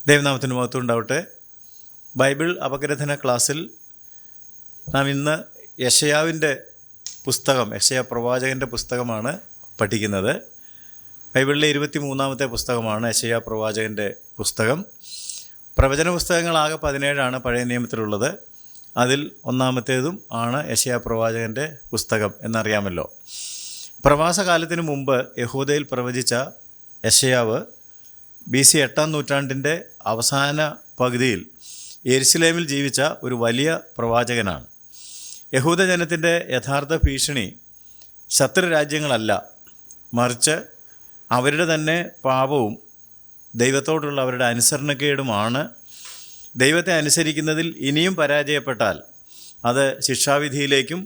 ദൈവനാമത്തിന് മഹത്വം ഉണ്ടാവട്ടെ. ബൈബിൾ അപഗ്രഥന ക്ലാസ്സിൽ നാം ഇന്ന് യെശയ്യാവിൻ്റെ പുസ്തകം, യെശയ്യാ പ്രവാചകൻ്റെ പുസ്തകമാണ് പഠിക്കുന്നത്. ബൈബിളിലെ 23-ാമത്തെ പുസ്തകമാണ് യെശയ്യാ പ്രവാചകൻ്റെ പുസ്തകം. പ്രവചന പുസ്തകങ്ങളാകെ 17 പഴയ നിയമത്തിലുള്ളത്. അതിൽ ഒന്നാമത്തേതും ആണ് യെശയ്യാ പ്രവാചകൻ്റെ പുസ്തകം എന്നറിയാമല്ലോ. പ്രവാസകാലത്തിന് മുമ്പ് യഹൂദയിൽ പ്രവചിച്ച യെശയ്യാവ് BC 8-ാം നൂറ്റാണ്ടിൻ്റെ അവസാന പകുതിയിൽ യെരുശലേമിൽ ജീവിച്ച ഒരു വലിയ പ്രവാചകനാണ്. യഹൂദജനത്തിൻ്റെ യഥാർത്ഥ ഭീഷണി ശത്രുരാജ്യങ്ങളല്ല, മറിച്ച് അവരുടെ തന്നെ പാപവും ദൈവത്തോടുള്ള അവരുടെ അനുസരണക്കേടുമാണ്. ദൈവത്തെ അനുസരിക്കുന്നതിൽ ഇനിയും പരാജയപ്പെട്ടാൽ അത് ശിക്ഷാവിധിയിലേക്കും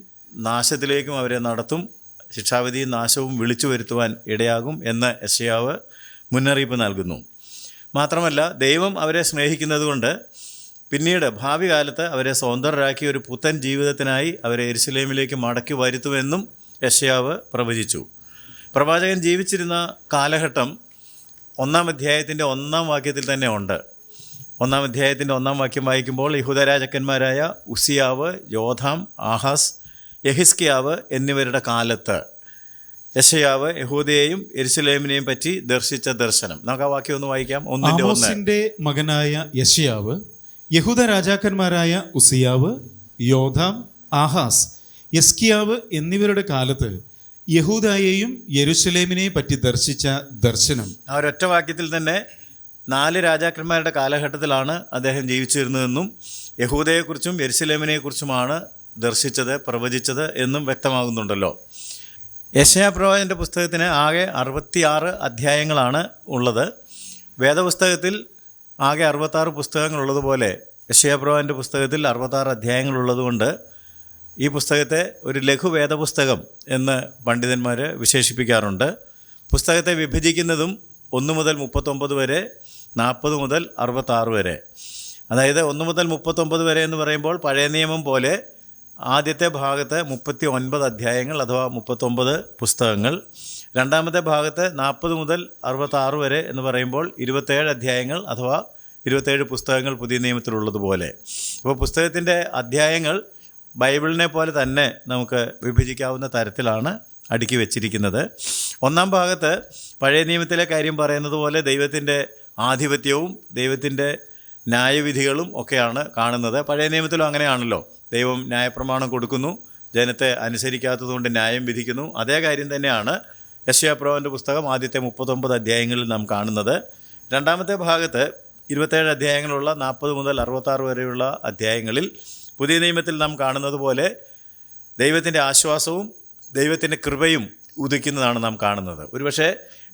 നാശത്തിലേക്കും അവരെ നടത്തും. ശിക്ഷാവിധിയും നാശവും വിളിച്ചു വരുത്തുവാൻ ഇടയാകും എന്ന് യെശയ്യാവ് മുന്നറിയിപ്പ് നൽകുന്നു. മാത്രമല്ല, ദൈവം അവരെ സ്നേഹിക്കുന്നത് കൊണ്ട് പിന്നീട് ഭാവി കാലത്ത് അവരെ സ്വതന്ത്രരാക്കി ഒരു പുത്തൻ ജീവിതത്തിനായി അവരെ യെരുശലേമിലേക്ക് മടക്കി വരുത്തുമെന്നും യെശയ്യാവ് പ്രവചിച്ചു. പ്രവാചകൻ ജീവിച്ചിരുന്ന കാലഘട്ടം 1-ാം അധ്യായത്തിൻ്റെ 1-ാം വാക്യത്തിൽ തന്നെ ഉണ്ട്. 1-ാം അധ്യായത്തിൻ്റെ 1-ാം വാക്യം വായിക്കുമ്പോൾ യഹൂദരാജാക്കന്മാരായ ഉസിയാവ്, യോഥാം, ആഹാസ്, യെഹിസ്കിയാവ് എന്നിവരുടെ കാലത്ത് യെശയ്യാവ് യഹൂദയെയും യെരുശലേമിനെയും പറ്റി ദർശിച്ച ദർശനം. നമുക്ക് ആ വാക്യം ഒന്ന് വായിക്കാം. 1-ന്റെ 1. ആമോസിന്റെ മകനായ യെശയ്യാവ് യഹൂദ രാജാക്കന്മാരായ ഉസിയാവ്, യോഥാം, ആഹാസ്, യെസ്കിയാവ് എന്നിവരുടെ കാലത്ത് യഹൂദയെയും യെരുശലേമിനെയും പറ്റി ദർശിച്ച ദർശനം. ആ ഒരൊറ്റ വാക്യത്തിൽ തന്നെ 4 രാജാക്കന്മാരുടെ കാലഘട്ടത്തിലാണ് അദ്ദേഹം ജീവിച്ചിരുന്നതെന്നും യഹൂദയെക്കുറിച്ചും യെരുശലേമിനെക്കുറിച്ചുമാണ് ദർശിച്ചത്, പ്രവചിച്ചത് എന്നും വ്യക്തമാകുന്നുണ്ടല്ലോ. യെശയ്യാ പ്രവാചകൻ്റെ പുസ്തകത്തിന് ആകെ 66 അധ്യായങ്ങളാണ് ഉള്ളത്. വേദപുസ്തകത്തിൽ ആകെ 66 പുസ്തകങ്ങളുള്ളതുപോലെ യെശയ്യാ പ്രവാചകൻ്റെ പുസ്തകത്തിൽ 66 അധ്യായങ്ങളുള്ളതുകൊണ്ട് ഈ പുസ്തകത്തെ ഒരു ലഘു വേദപുസ്തകം എന്ന് പണ്ഡിതന്മാർ വിശേഷിപ്പിക്കാറുണ്ട്. പുസ്തകത്തെ വിഭജിക്കുന്നതും 1 മുതൽ 39 വരെ, 40 മുതൽ 66 വരെ. അതായത് 1 മുതൽ 39 വരെ എന്ന് പറയുമ്പോൾ പഴയ നിയമം പോലെ ആദ്യത്തെ ഭാഗത്ത് 39 അധ്യായങ്ങൾ അഥവാ 39 പുസ്തകങ്ങൾ. രണ്ടാമത്തെ ഭാഗത്ത് 40 മുതൽ 66 വരെ എന്ന് പറയുമ്പോൾ 27 അധ്യായങ്ങൾ അഥവാ 27 പുസ്തകങ്ങൾ പുതിയ നിയമത്തിലുള്ളതുപോലെ. അപ്പോൾ പുസ്തകത്തിൻ്റെ അധ്യായങ്ങൾ ബൈബിളിനെ പോലെ തന്നെ നമുക്ക് വിഭജിക്കാവുന്ന തരത്തിലാണ് അടുക്കി വച്ചിരിക്കുന്നത്. 1-ാം ഭാഗത്ത് പഴയ നിയമത്തിലെ കാര്യം പറയുന്നത് പോലെ ദൈവത്തിൻ്റെ ആധിപത്യവും ദൈവത്തിൻ്റെ ന്യായവിധികളും ഒക്കെയാണ് കാണുന്നത്. പഴയ നിയമത്തിലും അങ്ങനെയാണല്ലോ. ദൈവം ന്യായപ്രമാണം കൊടുക്കുന്നു, ജനത്തെ അനുസരിക്കാത്തതുകൊണ്ട് ന്യായം വിധിക്കുന്നു. അതേ കാര്യം തന്നെയാണ് യെശയ്യാ പ്രവാചകൻ്റെ പുസ്തകം ആദ്യത്തെ 39 അധ്യായങ്ങളിൽ നാം കാണുന്നത്. രണ്ടാമത്തെ ഭാഗത്ത് 27 അധ്യായങ്ങളുള്ള 40 മുതൽ 66 വരെയുള്ള അധ്യായങ്ങളിൽ പുതിയ നിയമത്തിൽ നാം കാണുന്നത് പോലെ ദൈവത്തിൻ്റെ ആശ്വാസവും ദൈവത്തിൻ്റെ കൃപയും ഉദിക്കുന്നതാണ് നാം കാണുന്നത്. ഒരുപക്ഷെ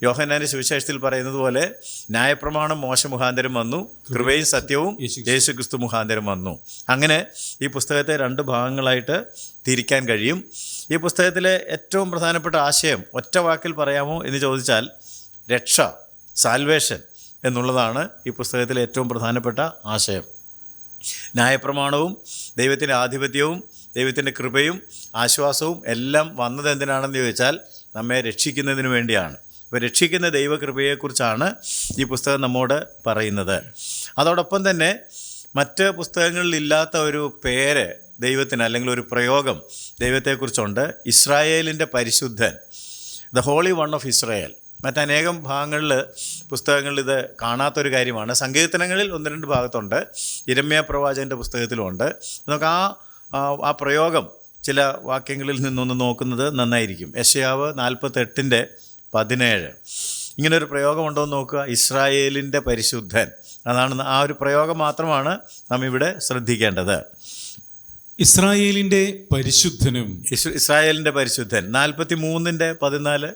യോഹന്നാന്റെ സുവിശേഷത്തിൽ പറയുന്നത് പോലെ ന്യായപ്രമാണം മോശ മുഖാന്തരം വന്നു, കൃപയും സത്യവും യേശു ക്രിസ്തു മുഖാന്തരം വന്നു. അങ്ങനെ ഈ പുസ്തകത്തെ 2 ഭാഗങ്ങളായിട്ട് തിരിക്കാൻ കഴിയും. ഈ പുസ്തകത്തിലെ ഏറ്റവും പ്രധാനപ്പെട്ട ആശയം ഒറ്റ വാക്കിൽ പറയാമോ എന്ന് ചോദിച്ചാൽ രക്ഷ, സാൽവേഷൻ എന്നുള്ളതാണ് ഈ പുസ്തകത്തിലെ ഏറ്റവും പ്രധാനപ്പെട്ട ആശയം. ന്യായപ്രമാണവും ദൈവത്തിൻ്റെ ആധിപത്യവും ദൈവത്തിൻ്റെ കൃപയും ആശ്വാസവും എല്ലാം വന്നത് എന്തിനാണെന്ന് ചോദിച്ചാൽ നമ്മെ രക്ഷിക്കുന്നതിന് വേണ്ടിയാണ്. അപ്പോൾ രക്ഷിക്കുന്ന ദൈവകൃപയെക്കുറിച്ചാണ് ഈ പുസ്തകം നമ്മോട് പറയുന്നത്. അതോടൊപ്പം തന്നെ മറ്റ് പുസ്തകങ്ങളിലില്ലാത്ത ഒരു പേര് ദൈവത്തിന്, അല്ലെങ്കിൽ ഒരു പ്രയോഗം ദൈവത്തെക്കുറിച്ചുണ്ട്. ഇസ്രായേലിൻ്റെ പരിശുദ്ധൻ, the holy one of Israel. മറ്റനേകം ഭാഗങ്ങളിൽ പുസ്തകങ്ങളിൽ ഇത് കാണാത്തൊരു കാര്യമാണ്. സങ്കീർത്തനങ്ങളിൽ 1-2 ഭാഗത്തുണ്ട്, യിരെമ്യാ പ്രവാചകൻ്റെ പുസ്തകത്തിലുമുണ്ട്. നമുക്ക് ആ പ്രയോഗം ചില വാക്യങ്ങളിൽ നിന്നൊന്ന് നോക്കുന്നത് നന്നായിരിക്കും. യെശയ്യാവ് 48:17 ഇങ്ങനൊരു പ്രയോഗമുണ്ടോ എന്ന് നോക്കുക. ഇസ്രായേലിൻ്റെ പരിശുദ്ധൻ, അതാണ് ആ ഒരു പ്രയോഗം മാത്രമാണ് നാം ഇവിടെ ശ്രദ്ധിക്കേണ്ടത്. ഇസ്രായേലിൻ്റെ പരിശുദ്ധനും. ഇസ്രായേലിൻ്റെ പരിശുദ്ധൻ 43:14,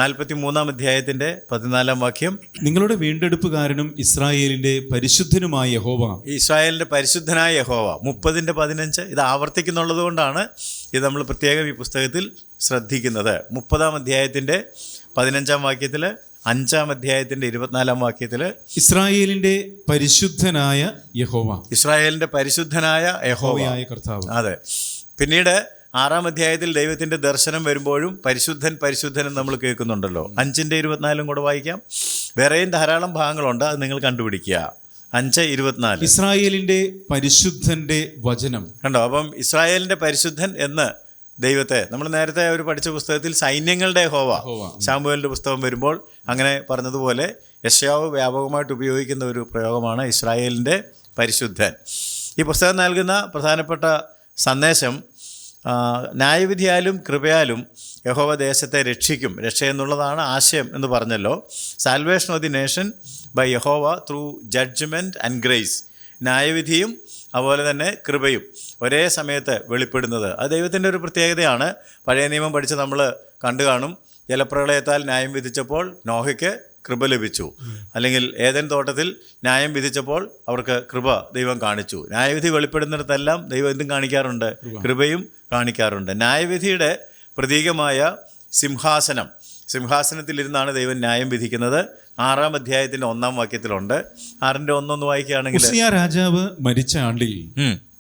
43-ാം അധ്യായത്തിൻ്റെ 14-ാം വാക്യം. നിങ്ങളുടെ വീണ്ടെടുപ്പുകാരനും ഇസ്രായേലിൻ്റെ പരിശുദ്ധനുമായ യഹോവ. ഇസ്രായേലിൻ്റെ പരിശുദ്ധനായ യഹോവ 30:15 ഇത് ആവർത്തിക്കുന്നുള്ളത് കൊണ്ടാണ് ഇത് നമ്മൾ പ്രത്യേകം ഈ പുസ്തകത്തിൽ ശ്രദ്ധിക്കുന്നത്. 30-ാം അധ്യായത്തിൻ്റെ 15-ാം വാക്യത്തിൽ, 5-ാം അധ്യായത്തിൻ്റെ 24-ാം വാക്യത്തിൽ ഇസ്രായേലിൻ്റെ പരിശുദ്ധനായ യഹോവ, ഇസ്രായേലിൻ്റെ പരിശുദ്ധനായ യഹോവയായ കർത്താവ്. അതെ. പിന്നീട് 6-ാം അധ്യായത്തിൽ ദൈവത്തിൻ്റെ ദർശനം വരുമ്പോഴും പരിശുദ്ധൻ പരിശുദ്ധൻ എന്ന് നമ്മൾ കേൾക്കുന്നുണ്ടല്ലോ. 5-ന്റെ 24 കൂടെ വായിക്കാം. വേറെയും ധാരാളം ഭാഗങ്ങളുണ്ട്, അത് നിങ്ങൾ കണ്ടുപിടിക്കുക. 5:24. ഇസ്രായേലിന്റെ പരിശുദ്ധന്റെ വചനം. കണ്ടോ? അപ്പം ഇസ്രായേലിൻ്റെ പരിശുദ്ധൻ എന്ന് ദൈവത്തെ നമ്മൾ നേരത്തെ ഒരു പഠിച്ച പുസ്തകത്തിൽ സൈന്യങ്ങളുടെ യഹോവ ശമൂവേലിൻ്റെ പുസ്തകം വരുമ്പോൾ അങ്ങനെ പറഞ്ഞതുപോലെ യെശയ്യാവ് വ്യാപകമായിട്ട് ഉപയോഗിക്കുന്ന ഒരു പ്രയോഗമാണ് ഇസ്രായേലിൻ്റെ പരിശുദ്ധൻ. ഈ പുസ്തകം നൽകുന്ന പ്രധാനപ്പെട്ട സന്ദേശം ന്യായവിധിയാലും കൃപയാലും യഹോവ ദേശത്തെ രക്ഷിക്കും. രക്ഷ എന്നുള്ളതാണ് ആശയം എന്ന് പറഞ്ഞല്ലോ. Salvation of the nation by Jehovah through judgement and grace. ന്യായവിധിയും അതുപോലെ തന്നെ കൃപയും ഒരേ സമയത്ത് വെളിപ്പെടുന്നത് അത് ദൈവത്തിൻ്റെ ഒരു പ്രത്യേകതയാണ്. പഴയ നിയമം പഠിച്ച് നമ്മൾ കണ്ടു കാണും. ജലപ്രളയത്താൽ ന്യായം വിധിച്ചപ്പോൾ നോഹയ്ക്ക് കൃപ ലഭിച്ചു. അല്ലെങ്കിൽ ഏദൻ തോട്ടത്തിൽ ന്യായം വിധിച്ചപ്പോൾ അവർക്ക് കൃപ ദൈവം കാണിച്ചു. ന്യായവിധി വെളിപ്പെടുന്നിടത്തെല്ലാം ദൈവം എന്തും കാണിക്കാറുണ്ട്? കൃപയും കാണിക്കാറുണ്ട്. ന്യായവിധിയുടെ പ്രതീകമായ സിംഹാസനത്തിലിരുന്നാണ് ദൈവം ന്യായം വിധിക്കുന്നത്. 6-ാം അധ്യായത്തിൻ്റെ 1-ാം വാക്യത്തിലുണ്ട്. 6:1 വായിക്കുകയാണെങ്കിൽ, ഉസിയ രാജാവ് മരിച്ച ആണ്ടിൽ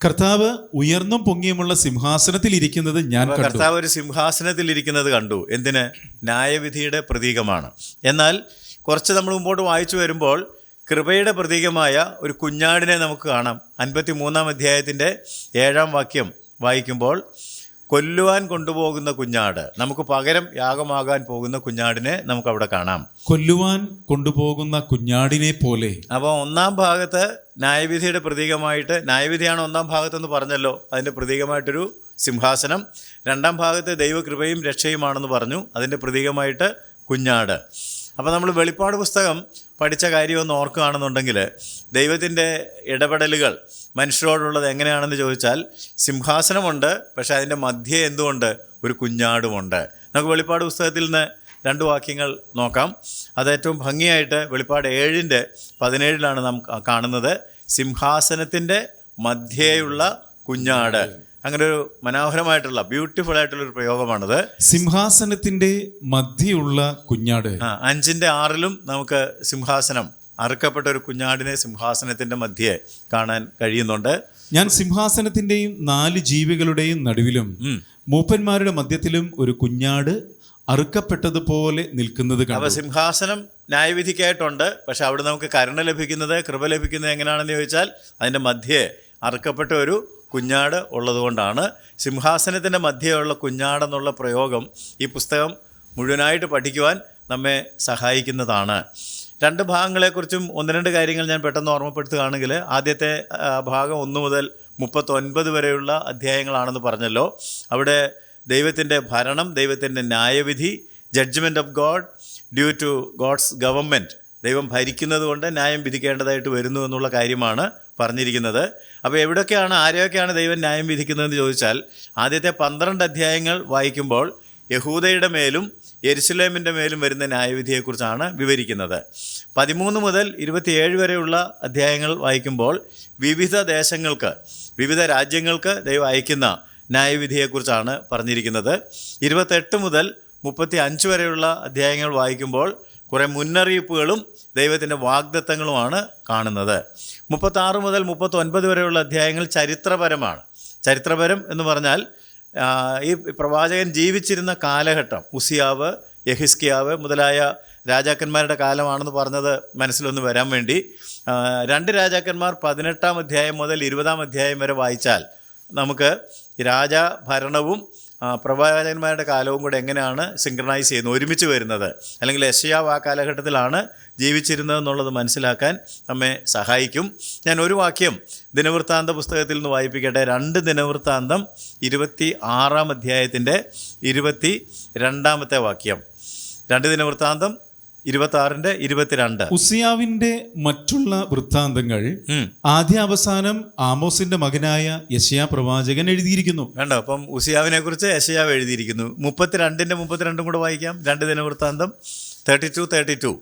കർത്താവ് ഉയർന്നും പൊങ്ങിയുമുള്ള സിംഹാസനത്തിൽ ഇരിക്കുന്നത് ഞാൻ കണ്ടു. കർത്താവ് ഒരു സിംഹാസനത്തിൽ ഇരിക്കുന്നത് കണ്ടു. എന്തിന്? ന്യായവിധിയുടെ പ്രതീകമാണ്. എന്നാൽ കുറച്ച് നമ്മൾ മുമ്പോട്ട് വായിച്ചു വരുമ്പോൾ കൃപയുടെ പ്രതീകമായ ഒരു കുഞ്ഞാടിനെ നമുക്ക് കാണാം. 53-ാം അധ്യായത്തിൻ്റെ 7-ാം വാക്യം വായിക്കുമ്പോൾ, കൊല്ലുവാൻ കൊണ്ടുപോകുന്ന കുഞ്ഞാട്, നമുക്ക് പകരം യാഗമാകാൻ പോകുന്ന കുഞ്ഞാടിനെ നമുക്ക് അവിടെ കാണാം. കൊല്ലുവാൻ കൊണ്ടുപോകുന്ന കുഞ്ഞാടിനെ പോലെ. അപ്പോൾ 1-ാം ഭാഗത്ത് ന്യായവിധിയുടെ പ്രതീകമായിട്ട്, ന്യായവിധിയാണ് 1-ാം ഭാഗത്തെന്ന് പറഞ്ഞല്ലോ, അതിൻ്റെ പ്രതീകമായിട്ടൊരു സിംഹാസനം. 2-ാം ഭാഗത്ത് ദൈവകൃപയും രക്ഷയുമാണെന്ന് പറഞ്ഞു, അതിൻ്റെ പ്രതീകമായിട്ട് കുഞ്ഞാട്. അപ്പോൾ നമ്മൾ വെളിപ്പാട് പുസ്തകം പഠിച്ച കാര്യം ഒന്ന് ഓർക്കുകയാണെന്നുണ്ടെങ്കിൽ, ദൈവത്തിൻ്റെ ഇടപെടലുകൾ മനുഷ്യരോടുള്ളത് എങ്ങനെയാണെന്ന് ചോദിച്ചാൽ, സിംഹാസനമുണ്ട്, പക്ഷേ അതിൻ്റെ മധ്യേ എന്തുകൊണ്ട്? ഒരു കുഞ്ഞാടുമുണ്ട്. നമുക്ക് വെളിപ്പാട് പുസ്തകത്തിൽ നിന്ന് 2 വാക്യങ്ങൾ നോക്കാം. അത് ഏറ്റവും ഭംഗിയായിട്ട് വെളിപ്പാട് 7:17 നാം കാണുന്നത്. സിംഹാസനത്തിൻ്റെ മധ്യേയുള്ള കുഞ്ഞാട്. അങ്ങനെ ഒരു മനോഹരമായിട്ടുള്ള ബ്യൂട്ടിഫുൾ ആയിട്ടുള്ളൊരു പ്രയോഗമാണത്. സിംഹാസനത്തിന്റെ മധ്യയുള്ള കുഞ്ഞാട്. 5:6 നമുക്ക് സിംഹാസനം, അറുക്കപ്പെട്ട ഒരു കുഞ്ഞാടിനെ സിംഹാസനത്തിന്റെ മധ്യേ കാണാൻ കഴിയുന്നുണ്ട്. ഞാൻ സിംഹാസനത്തിന്റെയും 4 ജീവികളുടെയും നടുവിലും മൂപ്പന്മാരുടെ മധ്യത്തിലും ഒരു കുഞ്ഞാട് അറുക്കപ്പെട്ടതുപോലെ നിൽക്കുന്നത് കണ്ടു. അപ്പോൾ സിംഹാസനം ന്യായവിധിക്കായിട്ടുണ്ട്, പക്ഷെ അവിടെ നമുക്ക് കരുണ ലഭിക്കുന്നത്, കൃപ ലഭിക്കുന്നത് എങ്ങനെയാണെന്ന് ചോദിച്ചാൽ, അതിൻ്റെ മധ്യേ അറുക്കപ്പെട്ട ഒരു കുഞ്ഞാട് ഉള്ളതുകൊണ്ടാണ്. സിംഹാസനത്തിൻ്റെ മധ്യയുള്ള കുഞ്ഞാടെന്നുള്ള പ്രയോഗം ഈ പുസ്തകം മുഴുവനായിട്ട് പഠിക്കുവാൻ നമ്മെ സഹായിക്കുന്നതാണ്. 2 ഭാഗങ്ങളെക്കുറിച്ചും 1-2 കാര്യങ്ങൾ ഞാൻ പെട്ടെന്ന് ഓർമ്മപ്പെടുത്തുകയാണെങ്കിൽ, ആദ്യത്തെ ഭാഗം 1 മുതൽ 39 വരെയുള്ള അധ്യായങ്ങളാണെന്ന് പറഞ്ഞല്ലോ. അവിടെ ദൈവത്തിൻ്റെ ഭരണം, ദൈവത്തിൻ്റെ ന്യായവിധി, judgement of God due to God's government, ദൈവം ഭരിക്കുന്നത് കൊണ്ട് ന്യായം വിധിക്കേണ്ടതായിട്ട് വരുന്നു എന്നുള്ള കാര്യമാണ് പറഞ്ഞിരിക്കുന്നത്. അപ്പോൾ എവിടെയൊക്കെയാണ്, ആരെയൊക്കെയാണ് ദൈവം ന്യായം വിധിക്കുന്നതെന്ന് ചോദിച്ചാൽ, ആദ്യത്തെ 12 അധ്യായങ്ങൾ വായിക്കുമ്പോൾ യഹൂദയുടെ മേലും യെരുശലേമിൻ്റെ മേലും വരുന്ന ന്യായവിധിയെക്കുറിച്ചാണ് വിവരിക്കുന്നത്. 13 മുതൽ 27 വരെയുള്ള അധ്യായങ്ങൾ വായിക്കുമ്പോൾ വിവിധ ദേശങ്ങൾക്ക്, വിവിധ രാജ്യങ്ങൾക്ക് ദൈവം അയക്കുന്ന ന്യായവിധിയെക്കുറിച്ചാണ് പറഞ്ഞിരിക്കുന്നത്. 28 മുതൽ 35 വരെയുള്ള അധ്യായങ്ങൾ വായിക്കുമ്പോൾ കുറേ മുന്നറിയിപ്പുകളും ദൈവത്തിൻ്റെ വാഗ്ദത്തങ്ങളുമാണ് കാണുന്നത്. 36 മുതൽ 39 വരെയുള്ള അധ്യായങ്ങൾ ചരിത്രപരമാണ്. ചരിത്രപരം എന്ന് പറഞ്ഞാൽ ഈ പ്രവാചകൻ ജീവിച്ചിരുന്ന കാലഘട്ടം, ഉസിയാവ്, യെഹിസ്കിയാവ് മുതലായ രാജാക്കന്മാരുടെ കാലമാണെന്ന് പറഞ്ഞത് മനസ്സിലൊന്ന് വരാൻ വേണ്ടി 2 രാജാക്കന്മാർ 18-ാം അധ്യായം മുതൽ 20-ാം അധ്യായം വരെ വായിച്ചാൽ നമുക്ക് രാജഭരണവും പ്രവാചകന്മാരുടെ കാലവും കൂടെ എങ്ങനെയാണ് സിങ്ക്രണൈസ് ചെയ്യുന്നത്, ഒരുമിച്ച് വരുന്നത്, അല്ലെങ്കിൽ യെശയ്യാവ് ആ കാലഘട്ടത്തിലാണ് ജീവിച്ചിരുന്നതെന്നുള്ളത് മനസ്സിലാക്കാൻ നമ്മെ സഹായിക്കും. ഞാൻ ഒരു വാക്യം ദിനവൃത്താന്ത പുസ്തകത്തിൽ നിന്ന് വായിപ്പിക്കട്ടെ. 2 ദിനവൃത്താന്തം 26-ാം അധ്യായത്തിൻ്റെ 22-ാമത്തെ വാക്യം. 2 ദിനവൃത്താന്തം 26:22. ഉസിയാവിന്റെ മറ്റുള്ള വൃത്താന്തങ്ങൾ ആദ്യാവസാനം ആമോസിന്റെ മകനായ യെശയ്യാ പ്രവാചകൻ എഴുതിയിരിക്കുന്നു. കണ്ടോ? അപ്പം ഉസിയാവിനെ കുറിച്ച് യെശയ്യാവ് എഴുതിയിരിക്കുന്നു. 32 കൂടെ വായിക്കാം. 2 ദിനവൃത്താന്തം 32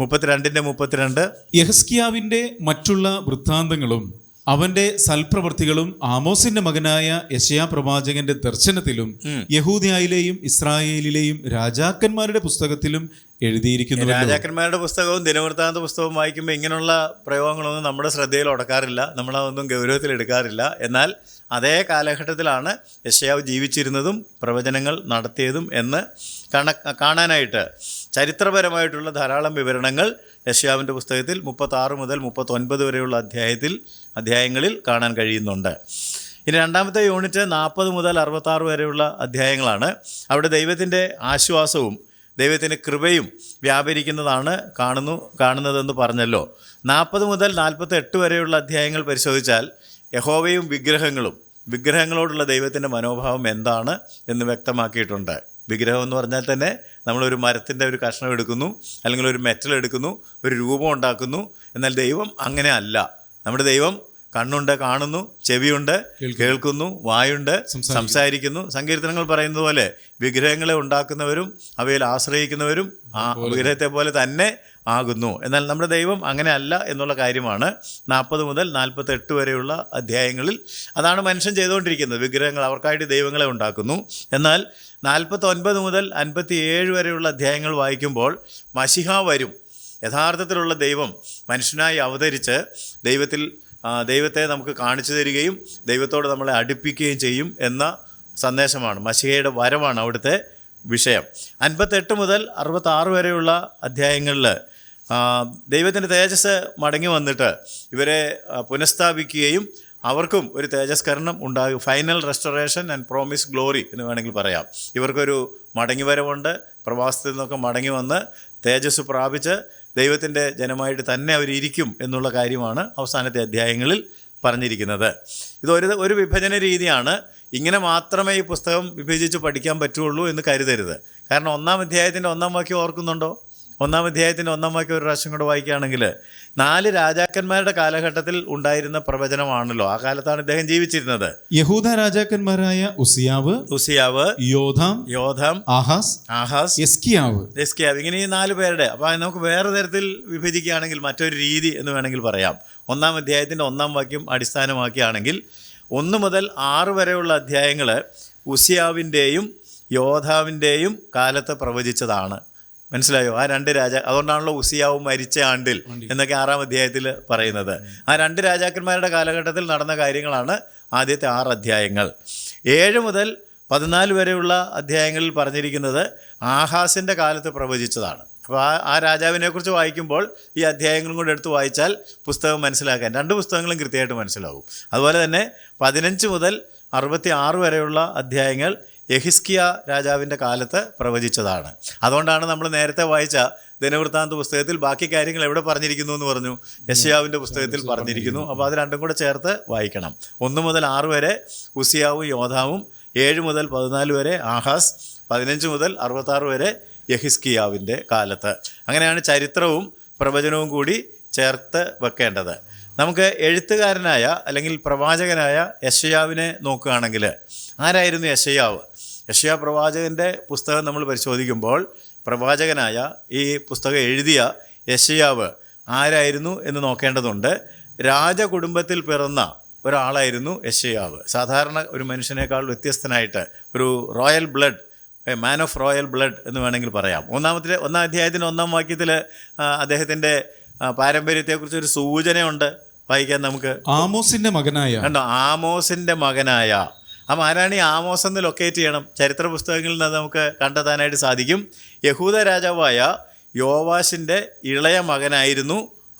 32. യെഹിസ്കിയാവിന്റെ മറ്റുള്ള വൃത്താന്തങ്ങളും അവന്റെ സൽപ്രവർത്തികളും ആമോസിന്റെ മകനായ യെശയ്യാ പ്രവാചകന്റെ ദർശനത്തിലും യഹൂദയിലെയും ഇസ്രായേലിലെയും രാജാക്കന്മാരുടെ പുസ്തകത്തിലും എഴുതിയിരിക്കുന്നു. രാജാക്കന്മാരുടെ പുസ്തകവും ദിനവൃത്താന്ത പുസ്തകവും വായിക്കുമ്പോൾ ഇങ്ങനെയുള്ള പ്രയോഗങ്ങളൊന്നും നമ്മുടെ ശ്രദ്ധയിൽ ഉടക്കാറില്ല, നമ്മളതൊന്നും ഗൗരവത്തിൽ എടുക്കാറില്ല. എന്നാൽ അതേ കാലഘട്ടത്തിലാണ് യെശയ്യാവ് ജീവിച്ചിരുന്നതും പ്രവചനങ്ങൾ നടത്തിയതും എന്ന് കാണാനായിട്ട് ചരിത്രപരമായിട്ടുള്ള ധാരാളം വിവരണങ്ങൾ യശയ്യാവിൻ്റെ പുസ്തകത്തിൽ 36 മുതൽ 39 വരെയുള്ള അധ്യായങ്ങളിൽ കാണാൻ കഴിയുന്നുണ്ട്. ഇനി രണ്ടാമത്തെ യൂണിറ്റ് 40 മുതൽ 66 വരെയുള്ള അധ്യായങ്ങളാണ്. അവിടെ ദൈവത്തിൻ്റെ ആശ്വാസവും ദൈവത്തിൻ്റെ കൃപയും വ്യാപരിക്കുന്നതാണ് കാണുന്നതെന്ന് പറഞ്ഞല്ലോ. 40 മുതൽ 48 വരെയുള്ള അധ്യായങ്ങൾ പരിശോധിച്ചാൽ യഹോവയും വിഗ്രഹങ്ങളോടുള്ള ദൈവത്തിൻ്റെ മനോഭാവം എന്താണ് എന്ന് വ്യക്തമാക്കിയിട്ടുണ്ട്. വിഗ്രഹം എന്ന് പറഞ്ഞാൽ തന്നെ നമ്മളൊരു മരത്തിൻ്റെ ഒരു കഷ്ണം എടുക്കുന്നു, അല്ലെങ്കിൽ ഒരു മെറ്റൽ എടുക്കുന്നു, ഒരു രൂപം ഉണ്ടാക്കുന്നു. എന്നാൽ ദൈവം അങ്ങനെ അല്ല. നമ്മുടെ ദൈവം കണ്ണുണ്ട്, കാണുന്നു, ചെവിയുണ്ട്, കേൾക്കുന്നു, വായുണ്ട്, സംസാരിക്കുന്നു. സങ്കീർത്തനങ്ങൾ പറയുന്നത് പോലെ വിഗ്രഹങ്ങളെ ഉണ്ടാക്കുന്നവരും അവയിൽ ആശ്രയിക്കുന്നവരും ആ വിഗ്രഹത്തെ പോലെ തന്നെ ആകുന്നു. എന്നാൽ നമ്മുടെ ദൈവം അങ്ങനെ അല്ല എന്നുള്ള കാര്യമാണ് 40 മുതൽ 48 വരെയുള്ള അധ്യായങ്ങളിൽ. അതാണ് മനുഷ്യൻ ചെയ്തുകൊണ്ടിരിക്കുന്നത്. വിഗ്രഹങ്ങൾ, അവർക്കായിട്ട് ദൈവങ്ങളെ ഉണ്ടാക്കുന്നു. എന്നാൽ 49 മുതൽ 57 വരെയുള്ള അധ്യായങ്ങൾ വായിക്കുമ്പോൾ മശിഹ വരും, യഥാർത്ഥത്തിലുള്ള ദൈവം മനുഷ്യനായി അവതരിച്ച് ദൈവത്തെ നമുക്ക് കാണിച്ചു തരികയും ദൈവത്തോട് നമ്മളെ അടുപ്പിക്കുകയും ചെയ്യും എന്ന സന്ദേശമാണ്. മശിഹയുടെ വരവാണ് അവിടുത്തെ വിഷയം. 58 മുതൽ 66 വരെയുള്ള അധ്യായങ്ങളിൽ ദൈവത്തിൻ്റെ തേജസ് മടങ്ങി വന്നിട്ട് ഇവരെ പുനഃസ്ഥാപിക്കുകയും അവർക്കും ഒരു തേജസ്കരണം ഉണ്ടാകും. Final restoration and promise glory എന്ന് വേണമെങ്കിൽ പറയാം. ഇവർക്കൊരു മടങ്ങിവരവുണ്ട്. പ്രവാസത്തിൽ നിന്നൊക്കെ മടങ്ങി വന്ന് തേജസ് പ്രാപിച്ച് ദൈവത്തിൻ്റെ ജനമായിട്ട് തന്നെ അവരിയ്ക്കും എന്നുള്ള കാര്യമാണ് അവസാനത്തെ അധ്യായങ്ങളിൽ പറഞ്ഞിരിക്കുന്നത്. ഒരു വിഭജന രീതിയാണ്. ഇങ്ങനെ മാത്രമേ ഈ പുസ്തകം വിഭജിച്ച് പഠിക്കാൻ പറ്റുള്ളൂ എന്ന് കരുതരുത്. കാരണം 1-ാം അധ്യായത്തിൻ്റെ 1-ാം വാക്യം ഓർക്കുന്നുണ്ടോ? 1-ാം അധ്യായത്തിൻ്റെ 1-ാം വാക്യം ഒരു പ്രാവശ്യം കൂടെ വായിക്കുകയാണെങ്കിൽ 4 രാജാക്കന്മാരുടെ കാലഘട്ടത്തിൽ ഉണ്ടായിരുന്ന പ്രവചനമാണല്ലോ. ആ കാലത്താണ് ഇദ്ദേഹം ജീവിച്ചിരുന്നത്. യഹൂദ രാജാക്കന്മാരായ ഉസിയാവ്, യോഥാം, ആഹാസ്, യെസ്കിയാവ്. ഇങ്ങനെ ഈ 4 പേരുടെ. അപ്പോൾ നമുക്ക് വേറെ തരത്തിൽ വിഭജിക്കുകയാണെങ്കിൽ മറ്റൊരു രീതി എന്ന് വേണമെങ്കിൽ പറയാം. 1-ാം അധ്യായത്തിൻ്റെ 1-ാം വാക്യം അടിസ്ഥാനമാക്കിയാണെങ്കിൽ 1 മുതൽ 6 വരെയുള്ള അധ്യായങ്ങൾ ഉസിയാവിൻ്റെയും യോധാവിൻ്റെയും കാലത്ത് പ്രവചിച്ചതാണ്. മനസ്സിലായോ? ആ 2 അതുകൊണ്ടാണല്ലോ ഉസിയാവ് മരിച്ച ആണ്ടിൽ എന്നൊക്കെ 6-ാം അധ്യായത്തിൽ പറയുന്നത്. ആ 2 രാജാക്കന്മാരുടെ കാലഘട്ടത്തിൽ നടന്ന കാര്യങ്ങളാണ് ആദ്യത്തെ 6 അധ്യായങ്ങൾ. 7 മുതൽ 14 വരെയുള്ള അധ്യായങ്ങളിൽ പറഞ്ഞിരിക്കുന്നത് ആഹാസിൻ്റെ കാലത്ത് പ്രവചിച്ചതാണ്. അപ്പോൾ ആ രാജാവിനെക്കുറിച്ച് വായിക്കുമ്പോൾ ഈ അധ്യായങ്ങളും കൂടെ എടുത്ത് വായിച്ചാൽ പുസ്തകം മനസ്സിലാക്കാൻ 2 പുസ്തകങ്ങളും കൃത്യമായിട്ട് മനസ്സിലാവും. അതുപോലെ തന്നെ 15 മുതൽ 66 വരെയുള്ള അധ്യായങ്ങൾ യെഹിസ്കിയ രാജാവിൻ്റെ കാലത്ത് പ്രവചിച്ചതാണ്. അതുകൊണ്ടാണ് നമ്മൾ നേരത്തെ വായിച്ച ദിനവൃത്താന്ത പുസ്തകത്തിൽ ബാക്കി കാര്യങ്ങൾ എവിടെ പറഞ്ഞിരിക്കുന്നു എന്ന് പറഞ്ഞു? യെശയ്യാവിൻ്റെ പുസ്തകത്തിൽ പറഞ്ഞിരിക്കുന്നു. അപ്പോൾ അത് 2 കൂടെ ചേർത്ത് വായിക്കണം. 1 മുതൽ 6 വരെ ഉസിയാവും യോധാവും, 7 മുതൽ 14 വരെ ആഹാസ്, 15 മുതൽ 66 വരെ യെഹിസ്കിയാവിൻ്റെ കാലത്ത്. അങ്ങനെയാണ് ചരിത്രവും പ്രവചനവും കൂടി ചേർത്ത് വെക്കേണ്ടത്. നമുക്ക് എഴുത്തുകാരനായ അല്ലെങ്കിൽ പ്രവാചകനായ യെശയ്യാവിനെ നോക്കുകയാണെങ്കിൽ ആരായിരുന്നു യെശയ്യാവ്? യെശയ്യാ പ്രവാചകൻ്റെ പുസ്തകം നമ്മൾ പരിശോധിക്കുമ്പോൾ പ്രവാചകനായ ഈ പുസ്തകം എഴുതിയ യെശയ്യാവ് ആരായിരുന്നു എന്ന് നോക്കേണ്ടതുണ്ട്. രാജകുടുംബത്തിൽ പിറന്ന ഒരാളായിരുന്നു യെശയ്യാവ്. സാധാരണ ഒരു മനുഷ്യനേക്കാൾ വ്യത്യസ്തനായിട്ട് ഒരു royal blood, man of royal blood എന്ന് വേണമെങ്കിൽ പറയാം. 1-ാം അധ്യായത്തിൻ്റെ 1-ാം വാക്യത്തിൽ അദ്ദേഹത്തിൻ്റെ പാരമ്പര്യത്തെക്കുറിച്ചൊരു സൂചനയുണ്ട്. വായിക്കാൻ നമുക്ക്. ആമോസിൻ്റെ മകനായ അപ്പം ആരാണ് ഈ ആമോസ് എന്ന് ലൊക്കേറ്റ് ചെയ്യണം? ചരിത്ര പുസ്തകങ്ങളിൽ നിന്ന് നമുക്ക് കണ്ടെത്താനായിട്ട് സാധിക്കും. യഹൂദ രാജാവായ യോവാശിൻ്റെ ഇളയ മകനായിരുന്നു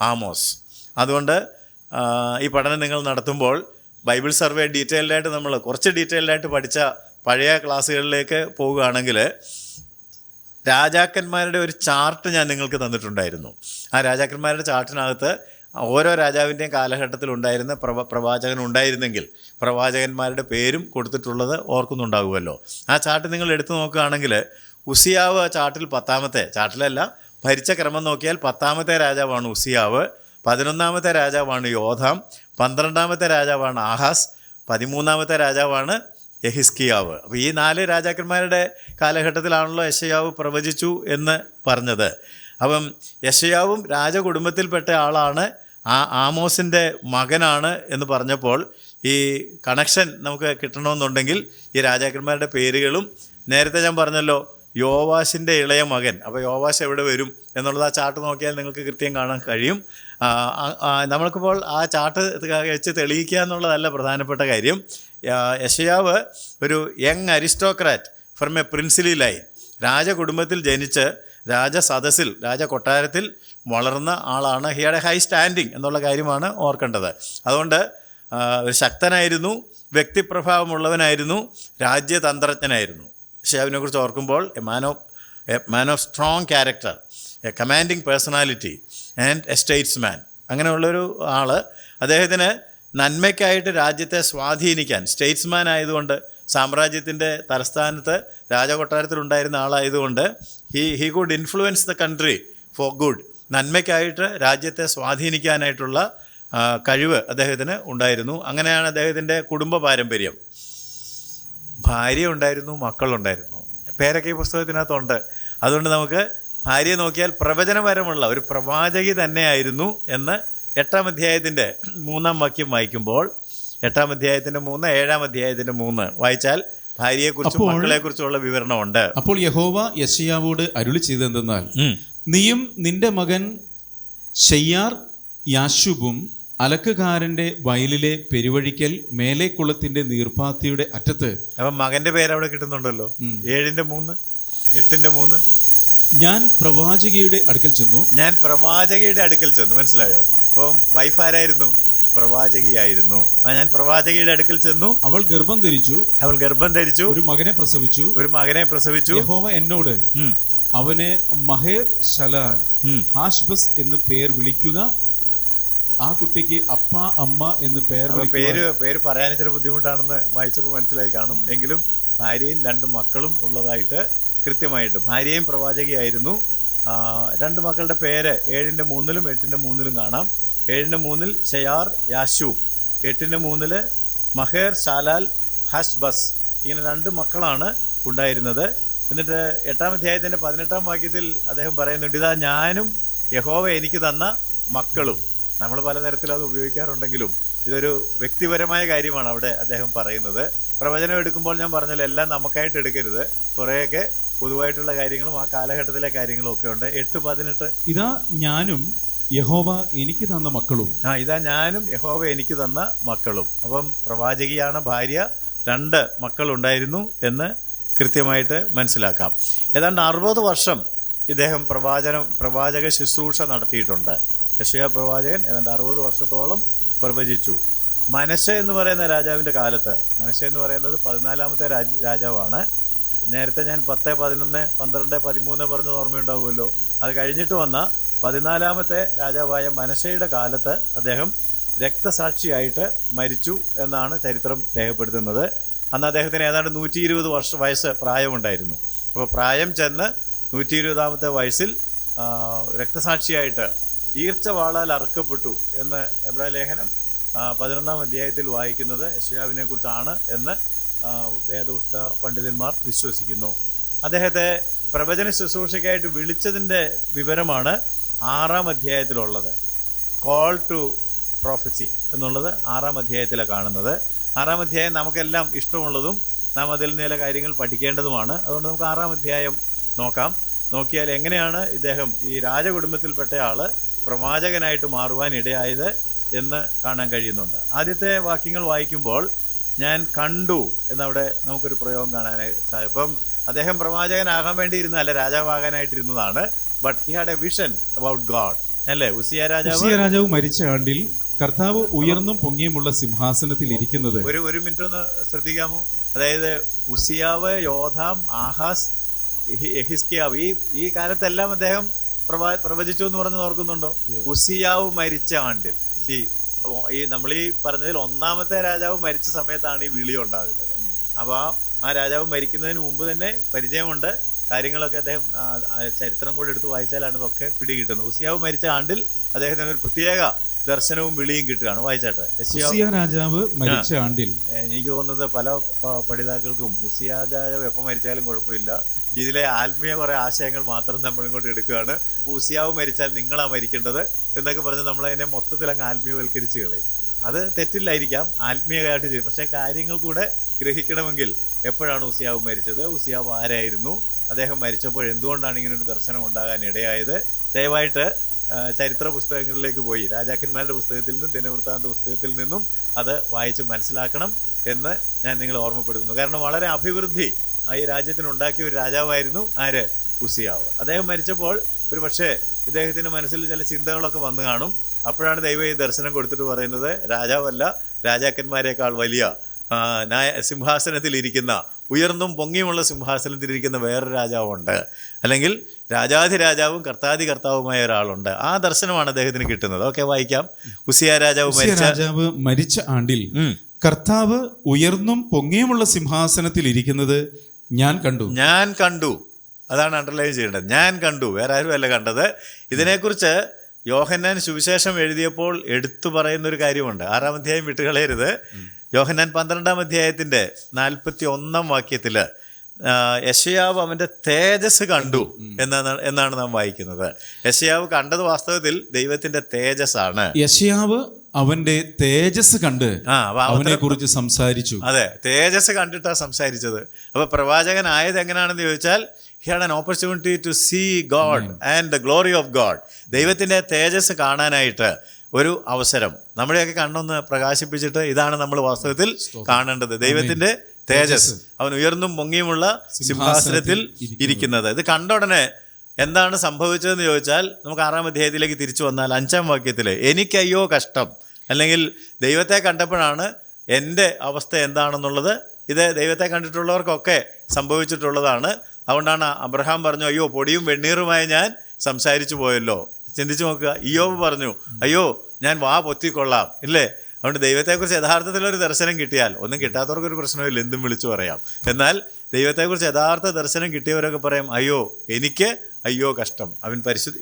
ആമോസ്. അതുകൊണ്ട് ഈ പഠനം നിങ്ങൾ നടത്തുമ്പോൾ ബൈബിൾ സർവേ കുറച്ച് ഡീറ്റെയിൽഡായിട്ട് പഠിച്ച പഴയ ക്ലാസ്സുകളിലേക്ക് പോവുകയാണെങ്കിൽ രാജാക്കന്മാരുടെ ഒരു ചാർട്ട് ഞാൻ നിങ്ങൾക്ക് തന്നിട്ടുണ്ടായിരുന്നു. ആ രാജാക്കന്മാരുടെ ചാർട്ടിനകത്ത് ഓരോ രാജാവിൻ്റെയും കാലഘട്ടത്തിൽ ഉണ്ടായിരുന്ന പ്രവാചകൻ ഉണ്ടായിരുന്നെങ്കിൽ പ്രവാചകന്മാരുടെ പേരും കൊടുത്തിട്ടുള്ളത് ഓർക്കുന്നുണ്ടാകുമല്ലോ. ആ ചാർട്ട് നിങ്ങൾ എടുത്തു നോക്കുകയാണെങ്കിൽ ഉസിയാവ് ചാർട്ടിൽ 10-ാമത്തെ, ചാർട്ടിലല്ല ഭരിച്ച ക്രമം നോക്കിയാൽ 10-ാമത്തെ രാജാവാണ് ഉസിയാവ്, 11-ാമത്തെ രാജാവാണ് യോധാം, 12-ാമത്തെ രാജാവാണ് ആഹാസ്, 13-ാമത്തെ രാജാവാണ് യെഹിസ്കിയാവ്. അപ്പോൾ ഈ 4 രാജാക്കന്മാരുടെ കാലഘട്ടത്തിലാണല്ലോ യെശയ്യാവ് പ്രവചിച്ചു എന്ന് പറഞ്ഞത്. അപ്പം യെശയ്യാവും രാജകുടുംബത്തിൽപ്പെട്ട ആളാണ്, ആമോസിൻ്റെ മകനാണ് എന്ന് പറഞ്ഞപ്പോൾ ഈ കണക്ഷൻ നമുക്ക് കിട്ടണമെന്നുണ്ടെങ്കിൽ ഈ രാജാക്കന്മാരുടെ പേരുകളും നേരത്തെ ഞാൻ പറഞ്ഞല്ലോ യോവാശിൻ്റെ ഇളയ മകൻ. അപ്പോൾ യോവാശ് എവിടെ വരും എന്നുള്ളത് ആ ചാർട്ട് നോക്കിയാൽ നിങ്ങൾക്ക് കൃത്യം കാണാൻ കഴിയും. നമ്മൾക്കിപ്പോൾ ആ ചാർട്ട് വെച്ച് തെളിയിക്കുക എന്നുള്ളതല്ല പ്രധാനപ്പെട്ട കാര്യം. യെശയ്യാവ് ഒരു young aristocrat from a princely line, രാജകുടുംബത്തിൽ ജനിച്ച് രാജസദസ്സിൽ രാജകൊട്ടാരത്തിൽ വളർന്ന ആളാണ്. He had a high standing എന്നുള്ള കാര്യമാണ് ഓർക്കേണ്ടത്. അതുകൊണ്ട് ഒരു ശക്തനായിരുന്നു, വ്യക്തിപ്രഭാവമുള്ളവനായിരുന്നു, രാജ്യതന്ത്രജ്ഞനായിരുന്നു. യെശയ്യാവിനെക്കുറിച്ച് ഓർക്കുമ്പോൾ a man of strong character, A commanding personality and A statesman. അങ്ങനെയുള്ളൊരു ആൾ. അദ്ദേഹത്തിന് നന്മയ്ക്കായിട്ട് രാജ്യത്തെ സ്വാധീനിക്കാൻ, സ്റ്റേറ്റ്സ്മാൻ ആയതുകൊണ്ട്, സാമ്രാജ്യത്തിൻ്റെ തലസ്ഥാനത്ത് രാജകൊട്ടാരത്തിലുണ്ടായിരുന്ന ആളായതുകൊണ്ട് he could influence the country for good. നന്മയ്ക്കായിട്ട് രാജ്യത്തെ സ്വാധീനിക്കാനായിട്ടുള്ള കഴിവ് അദ്ദേഹത്തിന് ഉണ്ടായിരുന്നു. അങ്ങനെയാണ് അദ്ദേഹത്തിൻ്റെ കുടുംബ പാരമ്പര്യം. ഭാര്യ ഉണ്ടായിരുന്നു, മക്കളുണ്ടായിരുന്നു. പേരൊക്കെ ഈ പുസ്തകത്തിനകത്തുണ്ട്. അതുകൊണ്ട് നമുക്ക് ഭാര്യയെ നോക്കിയാൽ പ്രവചനപരമുള്ള ഒരു പ്രവാചകി തന്നെയായിരുന്നു എന്ന് 8-ാം അധ്യായത്തിൻ്റെ 3-ാം വാക്യം വായിക്കുമ്പോൾ, 8-ാം അധ്യായത്തിൻ്റെ 3, 7-ാം അധ്യായത്തിൻ്റെ 3 വായിച്ചാൽ ഭാര്യയെക്കുറിച്ചും മക്കളെക്കുറിച്ചുള്ള വിവരണമുണ്ട്. അപ്പോൾ യഹോവ യെശയ്യാവോട് അരുളി ചെയ്തതെന്തെന്നാൽ, നീയും നിന്റെ മകൻ ശെയ്യാർ യാശുബും അലക്കുകാരന്റെ വയലിലെ പെരുവഴിക്കൽ മേലേക്കുളത്തിന്റെ നീർപ്പാത്തിയുടെ അറ്റത്ത്. അപ്പം മകന്റെ പേര് അവിടെ കിട്ടുന്നുണ്ടല്ലോ, 7-ന്റെ 3, 8-ന്റെ 3. ഞാൻ പ്രവാചകിയുടെ അടുക്കൽ ചെന്നു. മനസ്സിലായോ? അപ്പം വൈഫ് ആരായിരുന്നു? പ്രവാചകിയായിരുന്നു. ഞാൻ പ്രവാചകിയുടെ അടുക്കൽ ചെന്നു. അവൾ ഗർഭം ധരിച്ചു. ഒരു മകനെ പ്രസവിച്ചു. യഹോവ എന്നോട്, അവനെ മഹേർ ശലാൽ ഹാഷ്ബസ് എന്ന് പേർ വിളിക്കുക. ആ കുട്ടിക്ക് അപ്പ അമ്മ എന്ന് പേര് പറയാൻ ഇച്ചിരി ബുദ്ധിമുട്ടാണെന്ന് വായിച്ചപ്പോൾ മനസ്സിലായി കാണും. എങ്കിലും ഭാര്യയും 2 മക്കളും ഉള്ളതായിട്ട് കൃത്യമായിട്ട്. ഭാര്യയും പ്രവാചകിയായിരുന്നു. 2 മക്കളുടെ പേര് 7-ന്റെ 3-ലും 8-ന്റെ 3-ലും കാണാം. 7-ന്റെ 3-ൽ ശെയാർ യാശൂബ്, 8-ന്റെ 3-ല് മഹേർ ശാലാൽ ഹഷ്ബസ്. ഇങ്ങനെ 2 മക്കളാണ് ഉണ്ടായിരുന്നത്. എന്നിട്ട് 8-ാം അധ്യായത്തിൻ്റെ 18-ാം വാക്യത്തിൽ അദ്ദേഹം പറയുന്നുണ്ട്, ഇതാ ഞാനും യഹോവ എനിക്ക് തന്ന മക്കളും. നമ്മൾ പലതരത്തിൽ അത് ഉപയോഗിക്കാറുണ്ടെങ്കിലും ഇതൊരു വ്യക്തിപരമായ കാര്യമാണ് അവിടെ അദ്ദേഹം പറയുന്നത്. പ്രവചനം എടുക്കുമ്പോൾ ഞാൻ പറഞ്ഞല്ലോ, എല്ലാം നമുക്കായിട്ട് എടുക്കരുത്. കുറേയൊക്കെ പൊതുവായിട്ടുള്ള കാര്യങ്ങളും ആ കാലഘട്ടത്തിലെ കാര്യങ്ങളും ഒക്കെ ഉണ്ട്. 8-18 ഇതാ ഞാനും യഹോവ എനിക്ക് തന്ന മക്കളും. ഇതാ ഞാനും യഹോവ എനിക്ക് തന്ന മക്കളും. അപ്പം പ്രവാചകിയാണ് ഭാര്യ, 2 മക്കളുണ്ടായിരുന്നു എന്ന് കൃത്യമായിട്ട് മനസ്സിലാക്കാം. ഏതാണ്ട് 60 വർഷം ഇദ്ദേഹം പ്രവാചക ശുശ്രൂഷ നടത്തിയിട്ടുണ്ട്. യെശയ്യാ പ്രവാചകൻ ഏതാണ്ട് 60 വർഷത്തോളം പ്രവചിച്ചു. മനശ്ശെ എന്ന് പറയുന്ന രാജാവിൻ്റെ കാലത്ത്, മനശ്ശെ എന്ന് പറയുന്നത് 14-ാമത്തെ രാജാവാണ്. നേരത്തെ ഞാൻ 10, 11, 12, 13 പറഞ്ഞത് ഓർമ്മയുണ്ടാകുമല്ലോ. അത് കഴിഞ്ഞിട്ട് വന്ന 14-ാമത്തെ രാജാവായ മനശ്ശെയുടെ കാലത്ത് അദ്ദേഹം രക്തസാക്ഷിയായിട്ട് മരിച്ചു എന്നാണ് ചരിത്രം രേഖപ്പെടുത്തുന്നത്. അന്ന് അദ്ദേഹത്തിന് ഏതാണ്ട് 120 വയസ്സ് പ്രായമുണ്ടായിരുന്നു. അപ്പോൾ പ്രായം ചെന്ന് 120-ാമത്തെ വയസ്സിൽ രക്തസാക്ഷിയായിട്ട് ഈർച്ചവാളാൽ അറുക്കപ്പെട്ടു എന്ന് എബ്രായ ലേഖനം 11-ാം അധ്യായത്തിൽ വായിക്കുന്നത് യെശയ്യാവിനെ കുറിച്ചാണ് എന്ന് വേദപുസ്തക പണ്ഡിതന്മാർ വിശ്വസിക്കുന്നു. അദ്ദേഹത്തെ പ്രവചന ശുശ്രൂഷയ്ക്കായിട്ട് വിളിച്ചതിൻ്റെ വിവരമാണ് 6-ാം അധ്യായത്തിലുള്ളത്. കോൾ ടു പ്രോഫസി എന്നുള്ളത് 6-ാം അധ്യായത്തിലാണ് കാണുന്നത്. 6-ാം അധ്യായം നമുക്കെല്ലാം ഇഷ്ടമുള്ളതും നാം അതിൽ ചില കാര്യങ്ങൾ പഠിക്കേണ്ടതുമാണ്. അതുകൊണ്ട് നമുക്ക് 6-ാം അധ്യായം നോക്കിയാൽ എങ്ങനെയാണ് ഇദ്ദേഹം ഈ രാജകുടുംബത്തിൽപ്പെട്ട ആൾ പ്രവാചകനായിട്ട് മാറുവാൻ ഇടയായത് എന്ന് കാണാൻ കഴിയുന്നുണ്ട്. ആദ്യത്തെ വാക്യങ്ങൾ വായിക്കുമ്പോൾ ഞാൻ കണ്ടു എന്നവിടെ നമുക്കൊരു പ്രയോഗം കാണാനായി സാധിക്കും. ഇപ്പം അദ്ദേഹം പ്രവാചകനാകാൻ വേണ്ടി ഇരുന്നതല്ല, രാജാവാകാനായിട്ടിരുന്നതാണ്. But he had a vision about God, അല്ലേ? ഉസിയ രാജാവ് മരിച്ച ആണ്ടിൽ കർത്താവ് ഉയർന്നും പൊങ്ങിയുമുള്ള സിംഹാസനത്തിൽ ഇരിക്കുന്നത്. ഒരു മിനിറ്റ് ഒന്ന് ശ്രദ്ധിക്കാമോ? അതായത് ഉസിയാവ്, യോഥാം, ആഹാസ്, യെഹിസ്കിയാവ്, ഈ കാലത്തെല്ലാം അദ്ദേഹം പ്രവചിച്ചു എന്ന് പറഞ്ഞ് ഓർക്കുന്നുണ്ടോ? ഉസിയാവ് മരിച്ച ആണ്ടിൽ. നമ്മൾ ഈ പറഞ്ഞതിൽ 1-ാമത്തെ രാജാവ് മരിച്ച സമയത്താണ് ഈ വിളി ഉണ്ടാകുന്നത്. അപ്പോൾ ആ രാജാവ് മരിക്കുന്നതിന് മുമ്പ് തന്നെ പരിചയമുണ്ട്. കാര്യങ്ങളൊക്കെ അദ്ദേഹം ചരിത്രം കൂടെ എടുത്ത് വായിച്ചാലാണ് ഇതൊക്കെ പിടികിട്ടുന്നത്. ഉസിയാവ് മരിച്ച ആണ്ടിൽ അദ്ദേഹത്തിന് ഒരു പ്രത്യേക ദർശനവും വിളിയും കിട്ടുകയാണ്. വായിച്ചാട്ടെ. ഉസിയ രാജാവ് മരിച്ച ആണ്ടിൽ. എനിക്ക് തോന്നുന്നത് പല പഠിതാക്കൾക്കും ഉസിയ രാജാവ് എപ്പോൾ മരിച്ചാലും കുഴപ്പമില്ല, ഇതിലെ ആത്മീയ കുറേ ആശയങ്ങൾ മാത്രം നമ്മൾ ഇങ്ങോട്ട് എടുക്കുകയാണ്. ഉസിയാവ് മരിച്ചാൽ നിങ്ങളാ മരിക്കേണ്ടത് എന്നൊക്കെ പറഞ്ഞ് നമ്മളതിനെ മൊത്തത്തിൽ അങ്ങ് ആത്മീയവൽക്കരിച്ച് കളയും. അത് തെറ്റില്ലായിരിക്കാം, ആത്മീയമായിട്ട് ചെയ്യും. പക്ഷേ കാര്യങ്ങൾ കൂടെ ഗ്രഹിക്കണമെങ്കിൽ എപ്പോഴാണ് ഉസിയാവ് മരിച്ചത്, ഉസിയാവ് ആരായിരുന്നു, അദ്ദേഹം മരിച്ചപ്പോൾ എന്തുകൊണ്ടാണ് ഇങ്ങനൊരു ദർശനം ഉണ്ടാകാൻ ഇടയായത്, ദയവായിട്ട് ചരിത്ര പുസ്തകങ്ങളിലേക്ക് പോയി രാജാക്കന്മാരുടെ പുസ്തകത്തിൽ നിന്നും ദിനവൃത്താന്ത പുസ്തകത്തിൽ നിന്നും അത് വായിച്ച് മനസ്സിലാക്കണം എന്ന് ഞാൻ നിങ്ങളെ ഓർമ്മപ്പെടുത്തുന്നു. കാരണം വളരെ അഭിവൃദ്ധി ഈ രാജ്യത്തിനുണ്ടാക്കിയ ഒരു രാജാവായിരുന്നു ആര്? ഉസിയാവ്. അദ്ദേഹം മരിച്ചപ്പോൾ ഒരു പക്ഷേ ഇദ്ദേഹത്തിൻ്റെ മനസ്സിൽ ചില ചിന്തകളൊക്കെ വന്നു കാണും. അപ്പോഴാണ് ദൈവം ഈ ദർശനം കൊടുത്തിട്ട് പറയുന്നത്, രാജാവല്ല, രാജാക്കന്മാരെക്കാൾ വലിയ സിംഹാസനത്തിലിരിക്കുന്ന, ഉയർന്നും പൊങ്ങിയുമുള്ള സിംഹാസനത്തിലിരിക്കുന്ന വേറൊരു രാജാവുണ്ട്, അല്ലെങ്കിൽ രാജാധിരാജാവും കർത്താവുമായ ഒരാളുണ്ട്. ആ ദർശനമാണ് അദ്ദേഹത്തിന് കിട്ടുന്നത്. ഓക്കെ, വായിക്കാം. ഉസിയ രാജാവ് മരിച്ച ആണ്ടിൽ കർത്താവ് ഉയർന്നും പൊങ്ങിയുമുള്ള സിംഹാസനത്തിൽ ഇരിക്കുന്നത് ഞാൻ കണ്ടു. അതാണ് അണ്ടർലൈൻ ചെയ്യേണ്ടത്. ഞാൻ കണ്ടു, വേറെ ആരും അല്ല കണ്ടത്. ഇതിനെക്കുറിച്ച് യോഹന്നാൻ സുവിശേഷം എഴുതിയപ്പോൾ എടുത്തു പറയുന്നൊരു കാര്യമുണ്ട്. 6-ാം അധ്യായം വിട്ടുകളയരുത്. യോഹന്നാൻ 12-ാം അധ്യായത്തിൻ്റെ 41-ാം വാക്യത്തിൽ യെശയ്യാവ് അവൻ്റെ തേജസ് കണ്ടു എന്നാണ് നാം വായിക്കുന്നത്. യെശയ്യാവ് കണ്ടത് വാസ്തവത്തിൽ ദൈവത്തിൻ്റെ തേജസ്സാണ്. യെശയ്യാവ് അവന്റെ തേജസ് കണ്ട് അവനെ കുറിച്ച് സംസാരിച്ചു. അതെ, തേജസ് കണ്ടിട്ടാണ് സംസാരിച്ചത്. അപ്പോൾ പ്രവാചകനായത് എങ്ങനെയാണെന്ന് ചോദിച്ചാൽ, he had an opportunity to see God and the glory of God. ദൈവത്തിൻ്റെ തേജസ് കാണാനായിട്ട് ഒരു അവസരം. നമ്മുടെയൊക്കെ കണ്ണൊന്ന് പ്രകാശിപ്പിച്ചിട്ട് ഇതാണ് നമ്മൾ വാസ്തവത്തിൽ കാണേണ്ടത്, ദൈവത്തിൻ്റെ തേജസ്. അവൻ ഉയർന്നും പൊങ്ങിയുമുള്ള സിംഹാസനത്തിൽ ഇരിക്കുന്നത്. ഇത് കണ്ട ഉടനെ എന്താണ് സംഭവിച്ചതെന്ന് ചോദിച്ചാൽ, നമുക്ക് 6-ാം അധ്യായത്തിലേക്ക് തിരിച്ചു വന്നാൽ 5-ാം വാക്യത്തിൽ എനിക്കയ്യോ കഷ്ടം, അല്ലെങ്കിൽ ദൈവത്തെ കണ്ടപ്പോഴാണ് എൻ്റെ അവസ്ഥ എന്താണെന്നുള്ളത്. ഇത് ദൈവത്തെ കണ്ടിട്ടുള്ളവർക്കൊക്കെ സംഭവിച്ചിട്ടുള്ളതാണ്. അതുകൊണ്ടാണ് അബ്രഹാം പറഞ്ഞു, അയ്യോ പൊടിയും വെണ്ണീറുമായി ഞാൻ സംസാരിച്ചു പോയല്ലോ. ചിന്തിച്ചു നോക്കുക. ഇയ്യോബ് പറഞ്ഞു, അയ്യോ ഞാൻ വാ പൊത്തിക്കൊള്ളാം, ഇല്ലേ? അതുകൊണ്ട് ദൈവത്തെക്കുറിച്ച് യഥാർത്ഥത്തിലൊരു ദർശനം കിട്ടിയാൽ, ഒന്നും കിട്ടാത്തവർക്കൊരു പ്രശ്നമില്ല, എന്തും വിളിച്ചു പറയാം. എന്നാൽ ദൈവത്തെക്കുറിച്ച് യഥാർത്ഥ ദർശനം കിട്ടിയവരൊക്കെ പറയും, അയ്യോ കഷ്ടം, അവൻ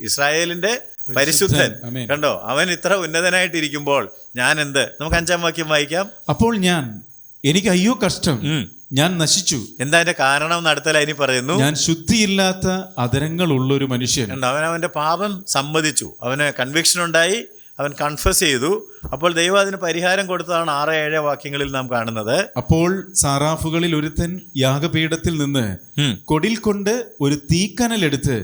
ഇസ്രായേലിൻ്റെ പരിശുദ്ധൻ, കണ്ടോ, അവൻ ഇത്ര ഉന്നതനായിട്ടിരിക്കുമ്പോൾ ഞാൻ എന്ത്. നമുക്ക് 5-ാം വാക്യം വായിക്കാം. അപ്പോൾ എനിക്ക് അയ്യോ കഷ്ടം, ഞാൻ നശിച്ചു. എന്താ അതിന്റെ കാരണം അടുത്ത ലൈനിൽ പറയുന്നു, ഞാൻ ശുദ്ധിയില്ലാത്ത അധരങ്ങളുള്ളൊരു മനുഷ്യൻ. അവൻ അവന്റെ പാപം സമ്മതിച്ചു, അവന് കൺവിക്ഷൻ ഉണ്ടായി, അവൻ കൺഫസ് ചെയ്തു. അപ്പോൾ ദൈവം അതിന് പരിഹാരം കൊടുത്തതാണ് 6-7 വാക്യങ്ങളിൽ നാം കാണുന്നത്. അപ്പോൾ സാറാഫുകളിൽ ഒരുത്തൻ യാഗപീഠത്തിൽ നിന്ന് കൊടിൽ കൊണ്ട് ഒരു തീക്കനലെടുത്ത്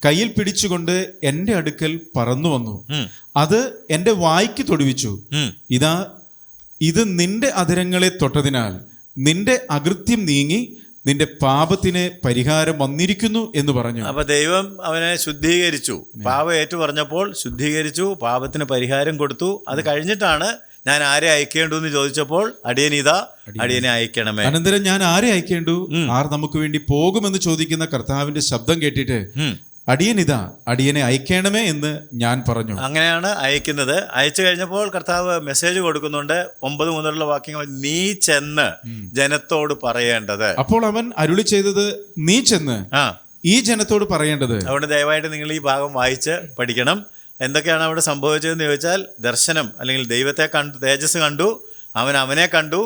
കയ്യിൽ പിടിച്ചുകൊണ്ട് എന്റെ അടുക്കൽ പറന്നു വന്നു. അത് എന്റെ വായ്ക്ക് തൊടുവിച്ചു. ഇത് നിന്റെ അധരങ്ങളെ തൊട്ടതിനാൽ നിന്റെ അകൃത്യം നീങ്ങി നിന്റെ പാപത്തിന് പരിഹാരം വന്നിരിക്കുന്നു എന്ന് പറഞ്ഞു. അപ്പൊ ദൈവം അവനെ ശുദ്ധീകരിച്ചു. പാപം ഏറ്റു പറഞ്ഞപ്പോൾ ശുദ്ധീകരിച്ചു, പാപത്തിന് പരിഹാരം കൊടുത്തു. അത് കഴിഞ്ഞിട്ടാണ് ഞാൻ ആരെ അയക്കേണ്ടു എന്ന് ചോദിച്ചപ്പോൾ, അടിയനെ അയക്കണമേ. അനന്തരം ഞാൻ ആരെ അയക്കേണ്ടു, ആർ നമുക്ക് വേണ്ടി പോകുമെന്ന് ചോദിക്കുന്ന കർത്താവിന്റെ ശബ്ദം കേട്ടിട്ട് അടിയനെ അയക്കണമേ എന്ന് ഞാൻ പറഞ്ഞു. അങ്ങനെയാണ് അയക്കുന്നത്. അയച്ചു കഴിഞ്ഞപ്പോൾ കർത്താവ് മെസ്സേജ് കൊടുക്കുന്നുണ്ട്. 9 മുതലുള്ള വാക്യങ്ങൾ, നീ ചെന്ന് ജനത്തോട് പറയേണ്ടത്. അപ്പോൾ അവൻ അരുളി ചെയ്തത്, നീ ചെന്ന് ഈ ജനത്തോട് പറയേണ്ടത്. അതുകൊണ്ട് ദയവായിട്ട് നിങ്ങൾ ഈ ഭാഗം വായിച്ച് പഠിക്കണം. എന്തൊക്കെയാണ് അവിടെ സംഭവിച്ചതെന്ന് ചോദിച്ചാൽ, ദർശനം അല്ലെങ്കിൽ ദൈവത്തെ കണ്ടു, തേജസ് കണ്ടു, അവനെ കണ്ടു,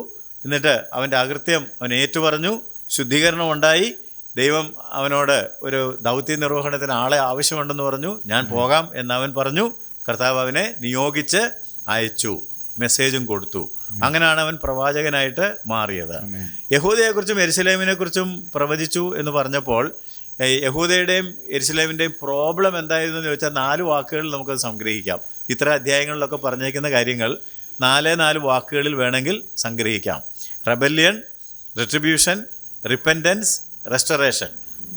എന്നിട്ട് അവൻ്റെ അകൃത്യം അവൻ ഏറ്റുപറഞ്ഞു, ശുദ്ധീകരണം ഉണ്ടായി. ദൈവം അവനോട് ഒരു ദൗത്യ നിർവഹണത്തിന് ആളെ ആവശ്യമുണ്ടെന്ന് പറഞ്ഞു. ഞാൻ പോകാം എന്നവൻ പറഞ്ഞു. കർത്താവ് അവനെ നിയോഗിച്ച് അയച്ചു, മെസ്സേജും കൊടുത്തു. അങ്ങനെയാണ് അവൻ പ്രവാചകനായിട്ട് മാറിയത്. യഹൂദയെക്കുറിച്ചും യെരുശലേമിനെക്കുറിച്ചും പ്രവചിച്ചു എന്ന് പറഞ്ഞപ്പോൾ, യഹൂദയുടെയും യെരുശലേമിൻ്റെയും പ്രോബ്ലം എന്തായിരുന്നു എന്ന് ചോദിച്ചാൽ 4 വാക്കുകളിൽ നമുക്കത് സംഗ്രഹിക്കാം. ഇത്ര അധ്യായങ്ങളിലൊക്കെ പറഞ്ഞേക്കുന്ന കാര്യങ്ങൾ 4 വാക്കുകളിൽ വേണമെങ്കിൽ സംഗ്രഹിക്കാം. റെബല്യൺ, റിട്രിബ്യൂഷൻ, റിപ്പൻറ്റൻസ്, റെസ്റ്റോറേഷൻ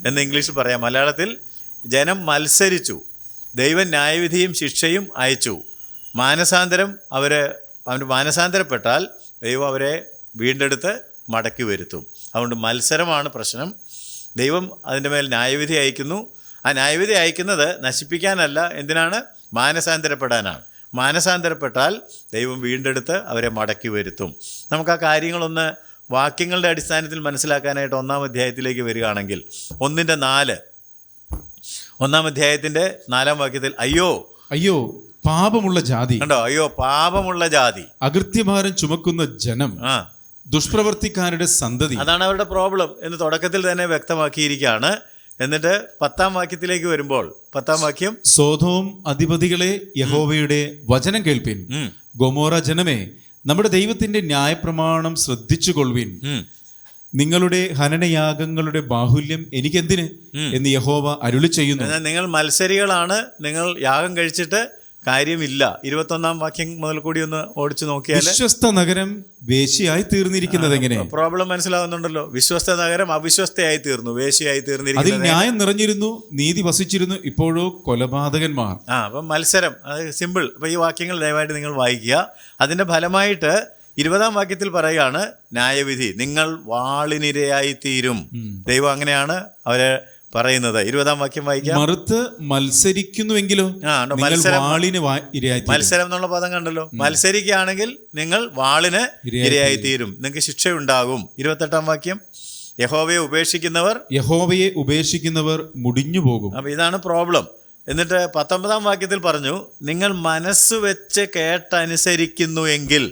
എന്ന് ഇംഗ്ലീഷിൽ പറയാം. മലയാളത്തിൽ ജനം മത്സരിച്ചു, ദൈവം ന്യായവിധിയും ശിക്ഷയും അയച്ചു. അവന് മാനസാന്തരപ്പെട്ടാൽ ദൈവം അവരെ വീണ്ടെടുത്ത് മടക്കി വരുത്തും. അതുകൊണ്ട് മത്സരമാണ് പ്രശ്നം. ദൈവം അതിൻ്റെ മേൽ ന്യായവിധി അയക്കുന്നു. ആ ന്യായവിധി അയക്കുന്നത് നശിപ്പിക്കാനല്ല, എന്തിനാണ്? മാനസാന്തരപ്പെടാനാണ്. മാനസാന്തരപ്പെട്ടാൽ ദൈവം വീണ്ടെടുത്ത് അവരെ മടക്കി വരുത്തും. നമുക്ക് ആ കാര്യങ്ങളൊന്ന് വാക്യങ്ങളുടെ അടിസ്ഥാനത്തിൽ മനസ്സിലാക്കാനായിട്ട് 1-ാം അധ്യായത്തിലേക്ക് വരികയാണെങ്കിൽ, 1:4, 1-ാം അധ്യായത്തിൻ്റെ 4-ാം വാക്യത്തിൽ, അയ്യോ പാപമുള്ള ജാതി, കണ്ടോ, അയ്യോ പാപമുള്ള ജാതി, അകൃത്യഭാരം ചുമക്കുന്ന ജനം, ദുഷ്പ്രവർത്തിക്കാരുടെ സന്തതി. അതാണ് അവരുടെ പ്രോബ്ലം എന്ന് തുടക്കത്തിൽ തന്നെ വ്യക്തമാക്കിയിരിക്കുകയാണ്. എന്നിട്ട് 10-ാം വാക്യത്തിലേക്ക് വരുമ്പോൾ, 10-ാം വാക്യം, സോദോം അധിപതികളെ യഹോവയുടെ വചനം കേൾപ്പിൻ, ഗൊമോറ ജനമേ നമ്മുടെ ദൈവത്തിന്റെ ന്യായപ്രമാണം ശ്രദ്ധിച്ചു കൊള്ളുവിൻ. നിങ്ങളുടെ ഹനനയാഗങ്ങളുടെ ബാഹുല്യം എനിക്കെന്തിന് എന്ന് യഹോവ അരുളി ചെയ്യുന്നു. നിങ്ങൾ മത്സരികളാണ്, നിങ്ങൾ യാഗം കഴിച്ചിട്ട് കാര്യമില്ല. 21 വാക്യം മുതൽ കൂടി ഒന്ന് ഓടിച്ചു നോക്കിയാൽ വിശ്വസ്ത നഗരം വേശ്യയായി തീർന്നിരിക്കുന്നത് എങ്ങനെ? പ്രോബ്ലം മനസ്സിലാവുന്നുണ്ടല്ലോ. വിശ്വസ്ത നഗരം അവിശ്വസ്തയായി തീർന്നു, വേശ്യയായി അതിൽ തീർന്നിരിക്കുന്നത്. ന്യായം നിറഞ്ഞിരുന്നു, നീതി വസിച്ചിരുന്നു, ഇപ്പോഴോ കൊലപാതകന്മാർ. അപ്പം മത്സരം, അത് സിമ്പിൾ. അപ്പം ഈ വാക്യങ്ങൾ ദയവായിട്ട് നിങ്ങൾ വായിക്കുക. അതിൻ്റെ ഫലമായിട്ട് 20 വാക്യത്തിൽ പറയുകയാണ് ന്യായവിധി, നിങ്ങൾ വാളിനിരയായി തീരും. ദൈവം അങ്ങനെയാണ് അവരെ പറയുന്നത്. 20 വാക്യം വായിക്കാം. മറുത്ത് മത്സരിക്കുന്നുവെങ്കിലോ മത്സരം എന്നുള്ള പദം കണ്ടല്ലോ. മത്സരിക്കുകയാണെങ്കിൽ നിങ്ങൾ വാളിന് ഇരയായി തീരും, നിങ്ങൾക്ക് ശിക്ഷയുണ്ടാകും. 28 വാക്യം. യഹോവയെ ഉപേക്ഷിക്കുന്നവർ മുടിഞ്ഞു പോകും. അപ്പൊ ഇതാണ് പ്രോബ്ലം. എന്നിട്ട് 19 വാക്യത്തിൽ പറഞ്ഞു, നിങ്ങൾ മനസ്സ് വെച്ച് കേട്ടനുസരിക്കുന്നു എങ്കിൽ,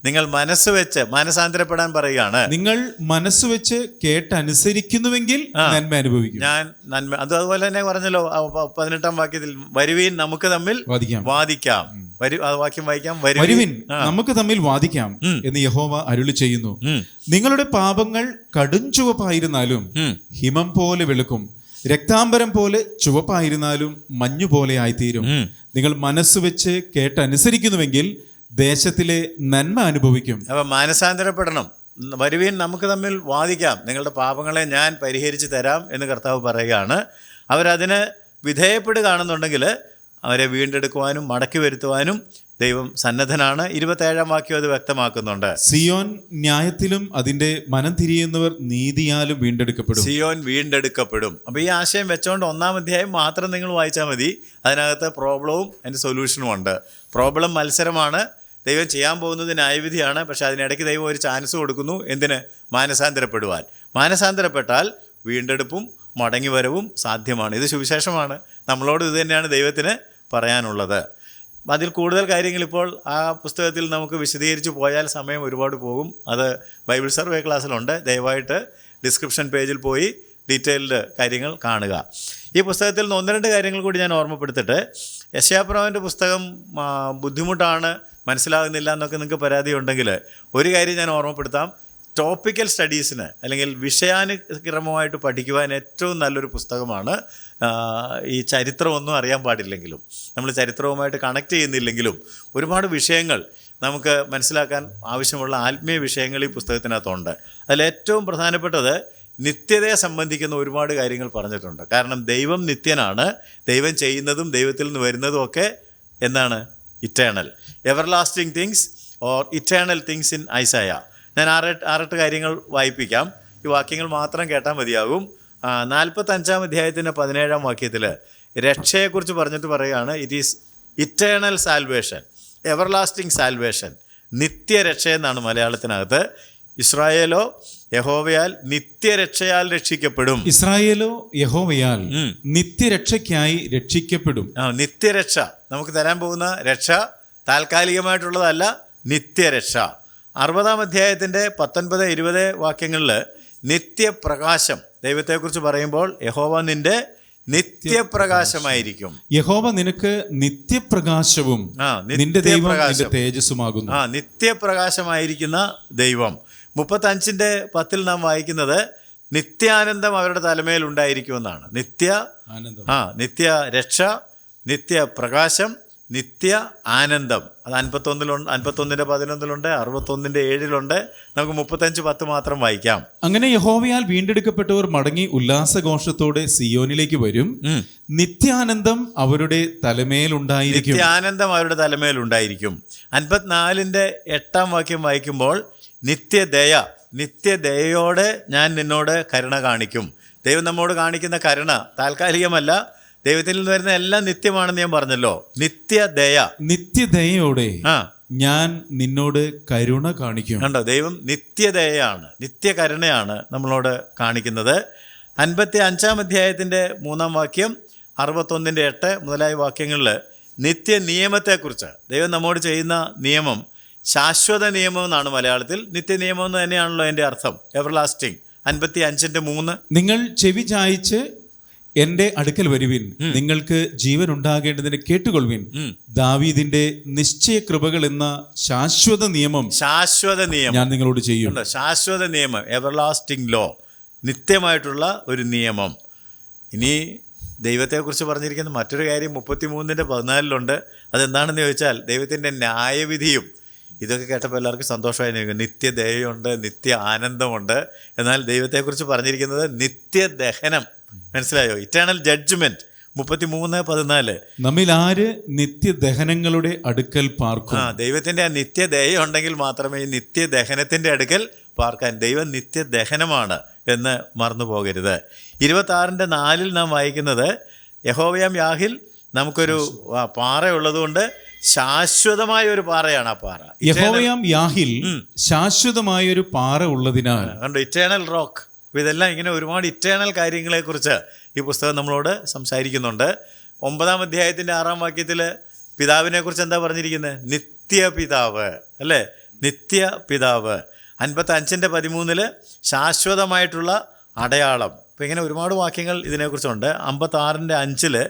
നിങ്ങൾ മനസ്സ് വെച്ച് മാനസാന്തരപ്പെടാൻ പറയുകയാണ്. നിങ്ങൾ മനസ്സ് വെച്ച് കേട്ടനുസരിക്കുന്നുവെങ്കിൽ നന്മ അനുഭവിക്കും. ഞാൻ നന്മ, അതുപോലെ തന്നെ പറഞ്ഞല്ലോ 18 വാക്യത്തിൽ, വരുവീൻ നമുക്ക് തമ്മിൽ വാദിക്കാം. വാക്യം വായിക്കാം. വരുവിൻ നമുക്ക് തമ്മിൽ വാദിക്കാം എന്ന് യഹോവ അരുളി ചെയ്യുന്നു. നിങ്ങളുടെ പാപങ്ങൾ കടുംചുവപ്പായിരുന്നാലും ഹിമം പോലെ വെളുക്കും, രക്താംബരം പോലെ ചുവപ്പായിരുന്നാലും മഞ്ഞുപോലെ ആയിത്തീരും. നിങ്ങൾ മനസ്സ് വെച്ച് കേട്ടനുസരിക്കുന്നുവെങ്കിൽ ദേശത്തിലെ നന്മ അനുഭവിക്കും. അപ്പൊ മാനസാന്തരപ്പെടണം. വരുവീൻ നമുക്ക് തമ്മിൽ വാദിക്കാം, നിങ്ങളുടെ പാപങ്ങളെ ഞാൻ പരിഹരിച്ചു തരാം എന്ന് കർത്താവ് പറയുകയാണ്. അവരതിന് വിധേയപ്പെടുകയാണെന്നുണ്ടെങ്കിൽ അവരെ വീണ്ടെടുക്കുവാനും മടക്കി വരുത്തുവാനും ദൈവം സന്നദ്ധനാണ്. 27 വാക്യം അത് വ്യക്തമാക്കുന്നുണ്ട്. സിയോൻ ന്യായത്തിലും അതിന്റെ മനം തിരിയുന്നവർ നീതിയാലും വീണ്ടെടുക്കപ്പെടും. സിയോൻ വീണ്ടെടുക്കപ്പെടും. അപ്പോൾ ഈ ആശയം വെച്ചുകൊണ്ട് 1 അധ്യായം മാത്രം നിങ്ങൾ വായിച്ചാൽ മതി. അതിനകത്ത് പ്രോബ്ലവും അതിൻ്റെ സൊല്യൂഷനും ഉണ്ട്. പ്രോബ്ലം മത്സരമാണ്, ദൈവം ചെയ്യാൻ പോകുന്നത് ന്യായവിധിയാണ്. പക്ഷെ അതിനിടയ്ക്ക് ദൈവം ഒരു ചാൻസ് കൊടുക്കുന്നു. എന്തിന്? മാനസാന്തരപ്പെടുവാൻ. മാനസാന്തരപ്പെട്ടാൽ വീണ്ടെടുപ്പും മടങ്ങിവരവും സാധ്യമാണ്. ഇത് സുവിശേഷമാണ്. നമ്മളോട് ഇത് തന്നെയാണ് ദൈവത്തിന് പറയാനുള്ളത്. അതിൽ കൂടുതൽ കാര്യങ്ങൾ ഇപ്പോൾ ആ പുസ്തകത്തിൽ നമുക്ക് വിശദീകരിച്ച് പോയാൽ സമയം ഒരുപാട് പോകും. അത് ബൈബിൾ സർവേ ക്ലാസ്സിലുണ്ട്. ദയവായിട്ട് ഡിസ്ക്രിപ്ഷൻ പേജിൽ പോയി ഡീറ്റെയിൽഡ് കാര്യങ്ങൾ കാണുക. ഈ പുസ്തകത്തിൽ നിന്ന് 1-2 കാര്യങ്ങൾ കൂടി ഞാൻ ഓർമ്മപ്പെടുത്തിട്ട്, യെശയ്യാപ്രവാചകന്റെ പുസ്തകം ബുദ്ധിമുട്ടാണ്, മനസ്സിലാകുന്നില്ല എന്നൊക്കെ നിങ്ങൾക്ക് പരാതി ഉണ്ടെങ്കിൽ ഒരു കാര്യം ഞാൻ ഓർമ്മപ്പെടുത്താം. ടോപ്പിക്കൽ സ്റ്റഡീസിന് അല്ലെങ്കിൽ വിഷയാനുക്രമമായിട്ട് പഠിക്കുവാൻ ഏറ്റവും നല്ലൊരു പുസ്തകമാണ്. ഈ ചരിത്രമൊന്നും അറിയാൻ പാടില്ലെങ്കിലും, നമ്മൾ ചരിത്രവുമായിട്ട് കണക്ട് ചെയ്യുന്നില്ലെങ്കിലും ഒരുപാട് വിഷയങ്ങൾ നമുക്ക് മനസ്സിലാക്കാൻ ആവശ്യമുള്ള ആത്മീയ വിഷയങ്ങൾ ഈ പുസ്തകത്തിനകത്തുണ്ട്. അതിലേറ്റവും പ്രധാനപ്പെട്ടത് നിത്യതയെ സംബന്ധിക്കുന്ന ഒരുപാട് കാര്യങ്ങൾ പറഞ്ഞിട്ടുണ്ട്. കാരണം ദൈവം നിത്യനാണ്. ദൈവം ചെയ്യുന്നതും ദൈവത്തിൽ നിന്ന് വരുന്നതും ഒക്കെ എന്താണ്? Eternal, everlasting things or eternal things in ഐസായ. ഞാൻ 6-8 കാര്യങ്ങൾ വായിപ്പിക്കാം. ഈ വാക്യങ്ങൾ മാത്രം കേട്ടാൽ മതിയാകും. 45 അധ്യായത്തിൻ്റെ 17 വാക്യത്തിൽ രക്ഷയെക്കുറിച്ച് പറഞ്ഞിട്ട് പറയുകയാണ്, it is eternal salvation, everlasting salvation, നിത്യരക്ഷയെന്നാണ് മലയാളത്തിനകത്ത്. ഇസ്രായേലോ യഹോവയാൽ നിത്യരക്ഷയാൽ രക്ഷിക്കപ്പെടും. ഇസ്രായേലോ യഹോവയാൽ നിത്യരക്ഷയ്ക്കായി രക്ഷിക്കപ്പെടും. നിത്യരക്ഷ, നമുക്ക് തരാൻ പോകുന്ന രക്ഷ താൽക്കാലികമായിട്ടുള്ളതല്ല, നിത്യരക്ഷ. 60 അധ്യായത്തിൻ്റെ 19-20 വാക്യങ്ങളിൽ നിത്യപ്രകാശം ദൈവത്തെക്കുറിച്ച് പറയുമ്പോൾ, യഹോവ നിന്റെ നിത്യപ്രകാശമായിരിക്കും. യഹോവ നിനക്ക് നിത്യപ്രകാശവും നിന്റെ ദൈവം നിന്റെ തേജസ്സുമാകുന്നു. നിത്യപ്രകാശമായിരിക്കുന്ന ദൈവം. 35:10 നാം വായിക്കുന്നത് നിത്യാനന്ദം അവരുടെ തലമേൽ ഉണ്ടായിരിക്കുമെന്നാണ്. നിത്യ രക്ഷ, നിത്യപ്രകാശം, നിത്യ ആനന്ദം. അത് 51:11 61:7 നമുക്ക് 35:10 മാത്രം വായിക്കാം. അങ്ങനെ യഹോവയാൽ വീണ്ടെടുക്കപ്പെട്ടവർ മടങ്ങി ഉല്ലാസഘോഷത്തോടെ സിയോനിലേക്ക് വരും. നിത്യാനന്ദം അവരുടെ തലമേലുണ്ടായിരിക്കും. നിത്യാനന്ദം അവരുടെ തലമേലുണ്ടായിരിക്കും. 54:8 വാക്യം വായിക്കുമ്പോൾ, നിത്യദയോടെ ഞാൻ നിന്നോട് കരുണ കാണിക്കും. ദൈവം നമ്മോട് കാണിക്കുന്ന കരുണ താൽക്കാലികമല്ല, ദൈവത്തിൽ നിന്ന് വരുന്ന എല്ലാം നിത്യമാണെന്ന് ഞാൻ പറഞ്ഞല്ലോ. നിത്യദയോടെ ഞാൻ നിന്നോട് കരുണ കാണിക്കും. കണ്ടോ, ദൈവം നിത്യദയാണ്, നിത്യകരുണയാണ് നമ്മളോട് കാണിക്കുന്നത്. 55 അധ്യായത്തിൻ്റെ 3 വാക്യം, 61:8 മുതലായ വാക്യങ്ങളിൽ നിത്യ നിയമത്തെക്കുറിച്ച്, ദൈവം നമ്മോട് ചെയ്യുന്ന നിയമം ശാശ്വത നിയമം എന്നാണ് മലയാളത്തിൽ. നിത്യനിയമം എന്ന് തന്നെയാണല്ലോ എൻ്റെ അർത്ഥം, എവർലാസ്റ്റിംഗ്. 55:3 നിങ്ങൾ ചെവി ചായിച്ച് എന്റെ അടുക്കൽ വരുവിൻ, നിങ്ങൾക്ക് ജീവൻ ഉണ്ടാകേണ്ടതിന് കേട്ടുകൊള്ളുവിൻ. ദാവീദിന്റെ നിശ്ചയ കൃപകൾ എന്ന ശാശ്വത നിയമം ഞാൻ നിങ്ങളോട് ചെയ്യും. ശാശ്വത നിയമം, എവർലാസ്റ്റിംഗ് ലോ, നിത്യമായിട്ടുള്ള ഒരു നിയമം. ഇനി ദൈവത്തെക്കുറിച്ച് പറഞ്ഞിരിക്കുന്ന മറ്റൊരു കാര്യം 33:14 അതെന്താണെന്ന് ചോദിച്ചാൽ ദൈവത്തിൻ്റെ ന്യായവിധിയും. ഇതൊക്കെ കേട്ടപ്പോൾ എല്ലാവർക്കും സന്തോഷമായി. നിത്യദയുണ്ട്, നിത്യ ആനന്ദമുണ്ട്. എന്നാൽ ദൈവത്തെക്കുറിച്ച് പറഞ്ഞിരിക്കുന്നത് നിത്യദഹനം. മനസ്സിലായോ? Eternal judgement 33:14. നമ്മിൽ ആര് നിത്യദഹനങ്ങളുടെ അടുക്കൽ പാർക്കും? ദൈവത്തിന്റെ ആ നിത്യദയ ഉണ്ടെങ്കിൽ മാത്രമേ ഈ നിത്യദഹനത്തിന്റെ അടുക്കൽ പാർക്കാൻ. ദൈവം നിത്യദഹനമാണ് എന്ന് മറന്നു പോകരുത്. 26:4 നാം വായിക്കുന്നത്, യഹോവയാം യാഹിൽ നമുക്കൊരു പാറയുള്ളതുകൊണ്ട് ശാശ്വതമായ ഒരു പാറയാണ് ആ പാറ. യഹോവയാം യാഹിൽ ശാശ്വതമായ ഒരു പാറ ഉള്ളതിനാൽ. കണ്ടോ, ഇറ്റേണൽ റോക്ക്. ഇതെല്ലാം ഇങ്ങനെ ഒരുപാട് ഇറ്റേണൽ കാര്യങ്ങളെക്കുറിച്ച് ഈ പുസ്തകം നമ്മളോട് സംസാരിക്കുന്നുണ്ട്. 9-ാം അധ്യായത്തിൻ്റെ 6-ാം വാക്യത്തിൽ പിതാവിനെ കുറിച്ച് എന്താ പറഞ്ഞിരിക്കുന്നത്? നിത്യപിതാവ്, അല്ലേ? നിത്യപിതാവ്. 55:13 ശാശ്വതമായിട്ടുള്ള അടയാളം. അപ്പോൾ ഇങ്ങനെ ഒരുപാട് വാക്യങ്ങൾ ഇതിനെക്കുറിച്ചുണ്ട്. 56:5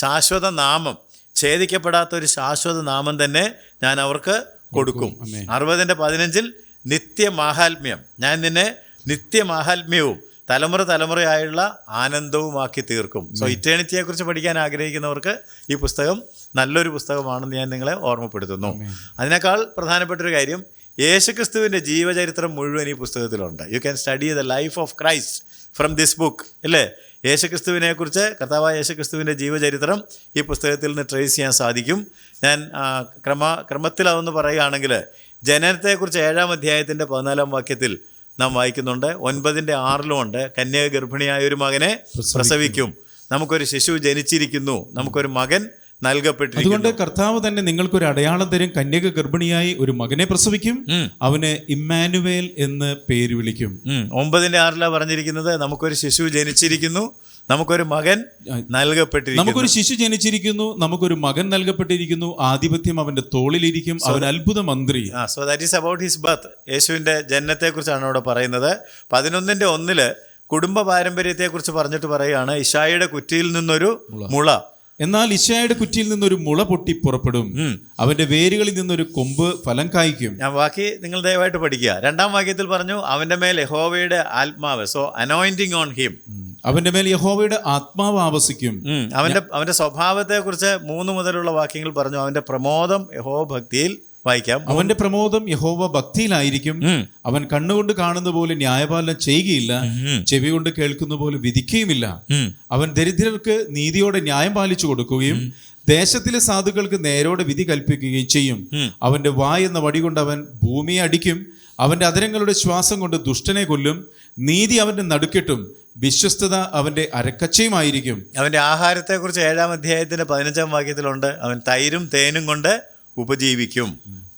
ശാശ്വത നാമം, ഛേദിക്കപ്പെടാത്തൊരു ശാശ്വത നാമം തന്നെ ഞാൻ അവർക്ക് കൊടുക്കും. 60:15 നിത്യമാഹാത്മ്യം, ഞാൻ നിന്നെ നിത്യമാഹാത്മ്യവും തലമുറ തലമുറയായുള്ള ആനന്ദവുമാക്കി തീർക്കും. സോ ഇറ്റേണിറ്റിയെക്കുറിച്ച് പഠിക്കാൻ ആഗ്രഹിക്കുന്നവർക്ക് ഈ പുസ്തകം നല്ലൊരു പുസ്തകമാണെന്ന് ഞാൻ നിങ്ങളെ ഓർമ്മപ്പെടുത്തുന്നു. അതിനേക്കാൾ പ്രധാനപ്പെട്ടൊരു കാര്യം, യേശുക്രിസ്തുവിൻ്റെ ജീവചരിത്രം മുഴുവൻ ഈ പുസ്തകത്തിലുണ്ട്. You can study the life of Christ from this book, അല്ലേ? യേശുക്രിസ്തുവിനെക്കുറിച്ച്, കർത്താവായ യേശുക്രിസ്തുവിൻ്റെ ജീവചരിത്രം ഈ പുസ്തകത്തിൽ നിന്ന് ട്രേസ് ചെയ്യാൻ സാധിക്കും. ഞാൻ ക്രമത്തിൽ അതൊന്ന് പറയുകയാണെങ്കിൽ, ജനനത്തെക്കുറിച്ച് 7-ാം അധ്യായത്തിൻ്റെ 14-ാം വാക്യത്തിൽ നാം വായിക്കുന്നുണ്ട്. 9:6 കന്യക ഗർഭിണിയായ ഒരു മകനെ പ്രസവിക്കും, നമുക്കൊരു ശിശു ജനിച്ചിരിക്കുന്നു, നമുക്കൊരു മകൻ നൽകപ്പെട്ടിരിക്കുന്നു. അതുകൊണ്ട് കർത്താവ് തന്നെ നിങ്ങൾക്കൊരു അടയാളം തരും, കന്യക ഗർഭിണിയായി ഒരു മകനെ പ്രസവിക്കും, അവന് ഇമ്മാനുവേൽ എന്ന് പേര് വിളിക്കും. 9:6 പറഞ്ഞിരിക്കുന്നത്, നമുക്കൊരു ശിശു ജനിച്ചിരിക്കുന്നു, നമുക്കൊരു മകൻ നൽകപ്പെട്ടിരിക്കുന്നു. നമുക്കൊരു ശിശു ജനിച്ചിരിക്കുന്നു, നമുക്കൊരു മകൻ നൽകപ്പെട്ടിരിക്കുന്നു, ആധിപത്യം അവന്റെ തോളിലിരിക്കും, അവൻ അത്ഭുത മന്ത്രി. So that is about his birth. യേശുവിന്റെ ജനനത്തെക്കുറിച്ചാണ് അവിടെ പറയുന്നത്. 11:1 കുടുംബ പാരമ്പര്യത്തെക്കുറിച്ച് പറഞ്ഞിട്ട് പറയുകയാണ്, ഇശായിയുടെ കുറ്റിയിൽ നിന്നൊരു മുള. എന്നാൽ ഇശായിയുടെ കുറ്റിയിൽ നിന്നൊരു മുള പൊട്ടി പുറപ്പെടും, അവന്റെ വേരുകളിൽ നിന്നൊരു കൊമ്പ് ഫലം കായ്ക്കും. ഞാൻ ബാക്കി നിങ്ങൾ ദയവായിട്ട് പഠിക്കുക. 2-ാം വാക്യത്തിൽ പറഞ്ഞു, അവന്റെ മേൽ യഹോവയുടെ ആത്മാവ്, സോ അനോയിന്റിങ് ഓൺ ഹിം, അവന്റെ മേൽ യഹോവയുടെ ആത്മാവ് ആവസിക്കും. അവന്റെ സ്വഭാവത്തെക്കുറിച്ച് 3 മുതലുള്ള വാക്യങ്ങൾ പറഞ്ഞു. അവന്റെ പ്രമോദം യഹോവ ഭക്തിയിൽ വായിക്കാം. അവന്റെ പ്രമോദം യഹോവ ഭക്തിയിലായിരിക്കും. അവൻ കണ്ണുകൊണ്ട് കാണുന്ന പോലെ ന്യായപാലനം ചെയ്യുകയില്ല, ചെവി കൊണ്ട് കേൾക്കുന്ന പോലെ വിധിക്കുകയുമില്ല. അവൻ ദരിദ്രർക്ക് നീതിയോടെ ന്യായം പാലിച്ചു കൊടുക്കുകയും ദേശത്തിലെ സാധുക്കൾക്ക് നേരോടെ വിധി കൽപ്പിക്കുകയും ചെയ്യും. അവന്റെ വായ് എന്ന വടി കൊണ്ട് അവൻ ഭൂമിയെ അടിക്കും, അവന്റെ അധരങ്ങളുടെ ശ്വാസം കൊണ്ട് ദുഷ്ടനെ കൊല്ലും. നീതി അവന്റെ നടുക്കെട്ടും വിശ്വസ്തത അവന്റെ അരക്കച്ചയുമായിരിക്കും. അവന്റെ ആഹാരത്തെക്കുറിച്ച് 7-ാം അധ്യായത്തിന്റെ 15-ാം വാക്യത്തിലുണ്ട്, അവൻ തൈരും തേനും കൊണ്ട് ഉപജീവിക്കും.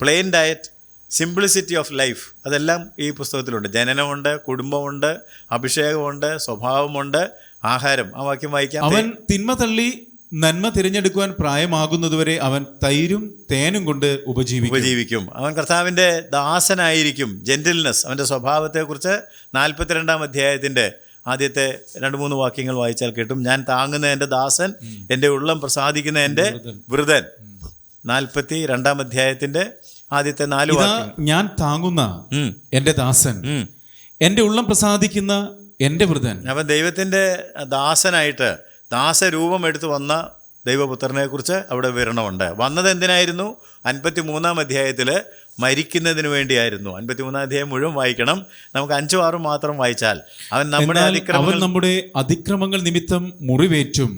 Plain diet, simplicity of life, അതെല്ലാം ഈ പുസ്തകത്തിലുണ്ട്. ജനനമുണ്ട്, കുടുംബമുണ്ട്, അഭിഷേകമുണ്ട്, സ്വഭാവമുണ്ട്, ആഹാരം. ആ വാക്യം വായിക്കാം. അവൻ തിന്മ തള്ളി നന്മ തിരഞ്ഞെടുക്കുവാൻ പ്രായമാകുന്നതുവരെ അവൻ തൈരും തേനും കൊണ്ട് ഉപജീവിക്കും. അവൻ കർത്താവിൻ്റെ ദാസനായിരിക്കും. ജെന്റിൽനെസ്, അവൻ്റെ സ്വഭാവത്തെക്കുറിച്ച് 42-ാം അധ്യായത്തിൻ്റെ ആദ്യത്തെ 2-3 വാക്യങ്ങൾ വായിച്ചാൽ കിട്ടും. ഞാൻ താങ്ങുന്ന എൻ്റെ ദാസൻ, എൻ്റെ ഉള്ളം പ്രസാദിക്കുന്ന എൻ്റെ വൃതൻ. 42-ാം അധ്യായത്തിന്റെ ആദ്യത്തെ 4 വാക്യങ്ങൾ. ഞാൻ താങ്ങുന്ന എൻ്റെ ദാസൻ, എൻ്റെ ഉള്ളം പ്രസാദിക്കുന്ന എൻ്റെ വൃതൻ. അപ്പം ദൈവത്തിൻ്റെ ദാസനായിട്ട് ദാസരൂപം എടുത്തു വന്ന ദൈവപുത്രനെ കുറിച്ച് അവിടെ വിവരണമുണ്ട്. വന്നത് എന്തിനായിരുന്നു? 53-ാം അധ്യായത്തിൽ മരിക്കുന്നതിന് വേണ്ടിയായിരുന്നു. 53-ാം അധ്യായം മുഴുവൻ വായിക്കണം. നമുക്ക് 5-6 മാത്രം വായിച്ചാൽ, അവൻ നമ്മുടെ അതിക്രമങ്ങൾ നിമിത്തം മുറിവേറ്റും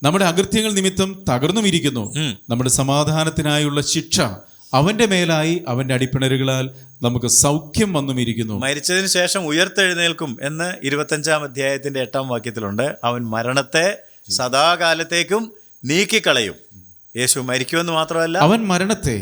നമ്മുടെ അകൃത്യങ്ങൾ നിമിത്തം തകർന്നുമിരിക്കുന്നു. നമ്മുടെ സമാധാനത്തിനായുള്ള ശിക്ഷ അവന്റെ മേലായി, അവന്റെ അടിപ്പിണരുകളാൽ നമുക്ക് സൗഖ്യം വന്നുമിരിക്കുന്നു. മരിച്ചതിന് ശേഷം ഉയർത്തെഴുന്നേൽക്കും എന്ന് 25-ാം അധ്യായത്തിന്റെ 8-ാം വാക്യത്തിലുണ്ട്. അവൻ മരണത്തെ സദാകാലത്തേക്കും നീക്കിക്കളയും. യേശു മരിക്കുമെന്ന് മാത്രമല്ല, അവൻ മരണത്തെ